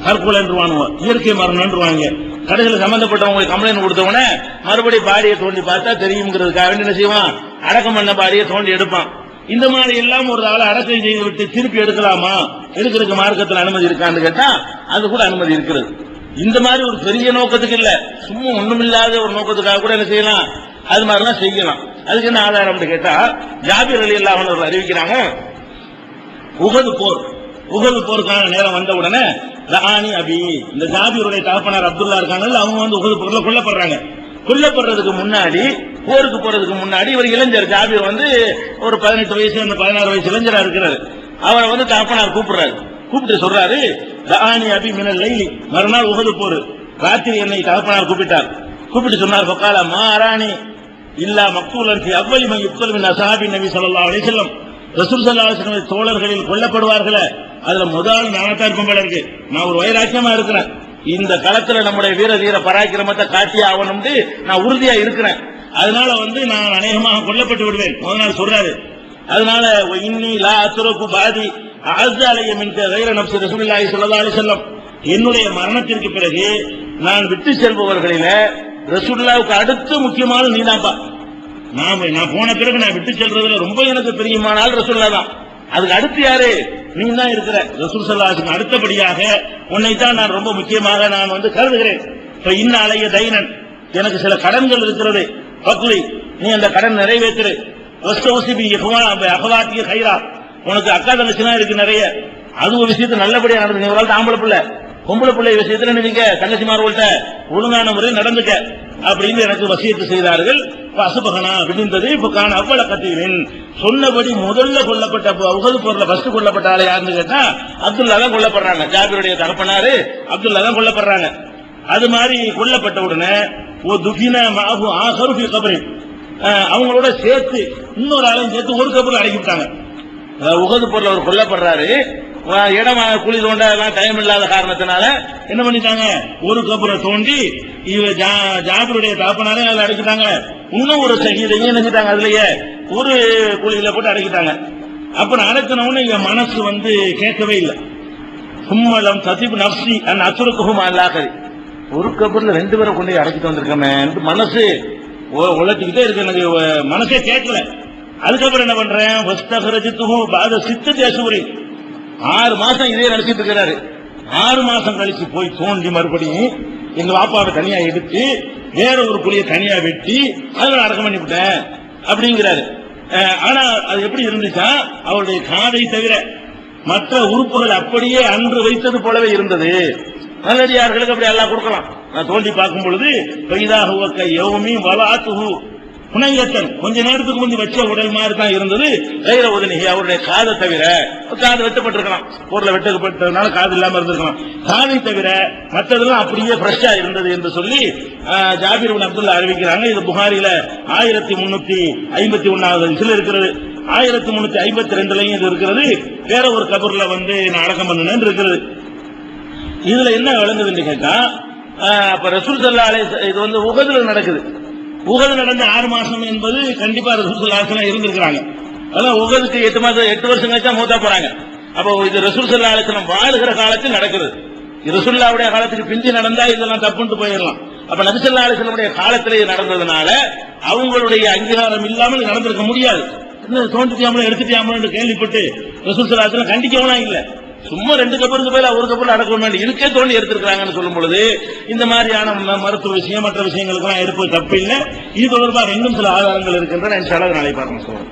கற்கொலைன்றுவானுவோ, இயற்கை மரணம்ன்றுவாங்க. கடைசியில் சம்பந்தப்பட்டவங்களுக்கு கம்ப்ளைண்ட் கொடுத்தவனே மறுபடியும் பாடியை தோண்டி பார்த்தா தெரியுங்கிறதுக்காக வேண்டி என்ன செய்வான், அடக்கம் பண்ண பாடியை தோண்டி எடுப்பான். இந்த மாதிரி எல்லாம் ஒரு ஆளை அடக்கம் செய்து விட்டு திருப்பி எடுக்கலாமா, எடுக்கிறதுக்கு மார்க்கத்தில் அனுமதி இருக்கான்னு கேட்டா அது கூட அனுமதி இருக்கிறது. இந்த மாதிரி ஒரு பெரிய நோக்கத்துக்கு இல்ல, சும்மா ஒண்ணுமில்லாத ஒரு நோக்கத்துக்காக கூட என்ன செய்யலாம், அது மாதிரிலாம் செய்யலாம். அதுக்கு என்ன ஆதாரம் கேட்டா, ஜாபீர் ரலியல்லாஹு அன்ஹு அவர்கள் அறிவிக்கிறாங்க, உஹது போருக்கான நேரம் வந்த உடனே ரஆனி அபி, இந்த ஜாபீருடைய தகப்பனார் அப்துல்லா இருக்காங்க, அவங்க உஹது போர்ல கொல்லப்படுறாங்க. கொல்லப்படுறதுக்கு முன்னாடி, போருக்கு போறதுக்கு முன்னாடி இவர் இளைஞர் ஜாபீர் ஒரு 18 வயசு 16 வயசு இளைஞரா இருக்கிறாரு. அவரை தகப்பனார் கூப்பிட்டு சொல்றாரு, ரஆனி அபி மினல் லைலி, மறுநாள் உஹது போர், ராத்திரி என்னை தகப்பனார் கூப்பிட்டு சொன்னார், ஃபகால மா அரானி இல்லா மக்தூலன் ஃபி அவ்வலி மன் யுக்தல் மின் அஸ்ஹாபி நபி ஸல்லல்லாஹு அலைஹி வஸல்லம், ரசூல் ஸல்லல்லாஹு அலைஹி வஸல்லம் தோழர்களில் கொல்லப்படுவார்களே அதுல முதல் நானத்தான் இருக்கும் போல இருக்கு. நான் ஒரு வைராக்கியமா இருக்கிறேன், இந்த களத்துல நம்முடைய வீர பராக்கிரமத்தை காட்டி ஆகணும்னு நான் உறுதியா இருக்கிறேன். அதனால நான் அநேகமாக கொல்லப்பட்டு விடுவேன் முதல் நாள் சொல்றாரு. அதனால இன்னி லா அத்ருக்கு பாதி அஸ்ஸாலைய மின் கைர நப்ஸி ரசூலுல்லாஹி ஸல்லல்லாஹு அலைஹி வஸல்லம், என்னுடைய மரணத்திற்கு பிறகு நான் விட்டு செல்பவர்களில ரசூலுல்லாஹ்வுக்கு அடுத்து முக்கியமான நீதான்பா. நான் போன பிறகு நான் விட்டு செல்றதுல ரொம்ப எனக்கு பிரியமான ஆள் ரசூலுல்லாஹ் தான். அதுக்கு அடுத்து யாரு, நீ தான் இருக்கிற. ரசூல் ஸல்லல்லாஹு அலைஹி வஸல்லம் அடுத்தபடியாக உன்னைத்தான் நான் ரொம்ப முக்கியமாக நான் கருதுகிறேன். இன்ன அலைய தைனன், எனக்கு சில கடன்கள் இருக்கிறது, பக்லி நீ அந்த கடன் நிறைவேற்று. அகவாத்திய கைரா, உனக்கு அக்கா தங்கச்சினா இருக்கு நிறைய, அது ஒரு விஷயத்தை நல்லபடியா நடந்து, ஒரு ஆள் ஆம்பளை பிள்ளை பொம்பளை பிள்ளை விஷயத்துல நீங்க தங்கச்சிமார்கள்ட்ட ஒழுங்கான முறை நடந்துக்க அப்படின்னு எனக்கு வசியத்து செய்தார்கள். அசுபகனா விழுந்தது இப்ப காண அவ்வள கத்தீரின் சொன்னபடி முதல்ல கொல்லப்பட்ட உஹது போர்ல ஃபர்ஸ்ட் கொல்லப்பட்ட ஆளை யாருன்னு கேட்டா அப்துல்லா தான் கொல்லப்படுறாங்க. ஜாபீருடைய தகப்பனாரு அப்துல்லா தான் கொல்லப்படுறாங்க. அது மாதிரி கொல்லப்பட்ட உடனே அவங்களோட சேர்த்து இன்னொரு ஆளையும் சேர்த்து ஒரு கபூர் அடக்கிவிட்டாங்க. உகது பொருள் அவர் கொல்லப்படுறாரு, இடம் குழி தோண்ட எல்லாம் டைம் இல்லாத காரணத்தினால என்ன பண்ணிட்டாங்க, ஒரு கபரை தோண்டி ஜாபருடைய தாப்பனாரே அதில் அடைக்கிட்டாங்க. இன்னும் ஒரு சகிதையும் நினைச்சிட்டாங்க, அதுலயே ஒரு குழியில போட்டு அடைக்கிட்டாங்க. அப்புறம் அடக்கினவொன்னு இங்க மனசு கேட்கவே இல்லை. சும்மலம் சதிபு நப்சி அந்த அசுரக்குகும் அல்லாஹரி, ஒரு கபர்ல 2 பேரை கொண்டு அடைக்கிட்டு வந்திருக்கமே மனசு உழைச்சிக்கிட்டே இருக்கு, எனக்கு மனசே கேட்கல. அதுக்கப்புறம் என்ன பண்றேன், 6 மாசம் இதே நினைச்சிட்டு இருக்கிறாரு. 6 மாசம் கழிச்சு போய் தோண்டி மறுபடியும் எங்க வாப்பாவை தனியா எடுத்து வேற ஒரு குழியை தனியா வெட்டி அதுல அடக்கம் பண்ணி விட்டேன் அப்படிங்கிறாரு. ஆனா அது எப்படி இருந்துச்சா, அவருடைய காதை தவிர மற்ற உறுப்புகள் அப்படியே அன்று வைத்தது போலவே இருந்தது. நல்லடியார்களுக்கு அப்படி எல்லாம் கொடுக்கலாம். நான் தோண்டி பார்க்கும் பொழுது புனையத்தன் கொஞ்ச நேரத்துக்கு முந்தி வச்ச உடல் மாதிரி தான் இருந்தது. கையில உதனிகை அவருடைய காதை தவிர, காது வெட்டப்பட்டிருக்கலாம், பொருளை வெட்டப்பட்டதுனால காது இல்லாம இருந்திருக்கலாம், காதை தவிர மற்றதெல்லாம் அப்படியே ஃப்ரெஷ்ஷா இருந்தது என்று சொல்லி ஜாபீர் இப்னு அப்துல்லா அறிவிக்கிறாங்க. இது புகாரில 1351 இருக்கிறது, 1352 இது இருக்கிறது. வேற ஒரு கபர்ல நான் அடக்கம் பண்ணேன்னு இருக்கிறது. இதுல என்ன விளங்குதுன்னு கேட்டா, அப்ப ரசூல் ஸல்லல்லாஹு அலைஹி வஸல்லம் இது உஹதுல நடக்குது. உஹது நடந்த 6 மாசம் என்பது கண்டிப்பா ரசூல் ஸல்லல்லாஹு அலைஹி வஸல்லம் இருந்திருக்கிறாங்க. அதான் உஹதுக்கு 8 வருஷம் கழிச்சா மூத்தா போறாங்க. அப்போ இது ரசூல் ஸல்லல்லாஹு அலைஹி வஸல்லம் வாழுகிற காலத்தில் நடக்குது. ரசூலுல்லாஹ்வுடைய காலத்துக்கு பிந்தி நடந்தா இதெல்லாம் தப்புன்னு போயிடலாம். அப்ப நபி ஸல்லல்லாஹு அலைஹி வஸல்லம் காலத்திலேயே நடந்ததுனால அவங்களுடைய அங்கீகாரம் இல்லாமல் நடந்திருக்க முடியாது. தோண்டிட்டியாமலும் எடுத்துட்டியாமலும் கேள்விப்பட்டு ரசூல் ஸல்லல்லாஹு அலைஹி வஸல்லம் கண்டிக்கவும் இல்ல, சும்மா 2 கபருக்கு போய் ஒரு கபர்ல அடக்கணும் இருக்கே தோண்டி எடுத்திருக்காங்கன்னு சொல்லும் பொழுது இந்த மாதிரியான மருத்துவ விஷயம் மற்ற விஷயங்களுக்கு எல்லாம் எடுப்பது தப்பு இல்லை. இது தொடர்பாக இன்னும் சில ஆதாரங்கள் இருக்கின்றன. இன்ஷா அல்லாஹ் நாளை பார்க்கலாம்.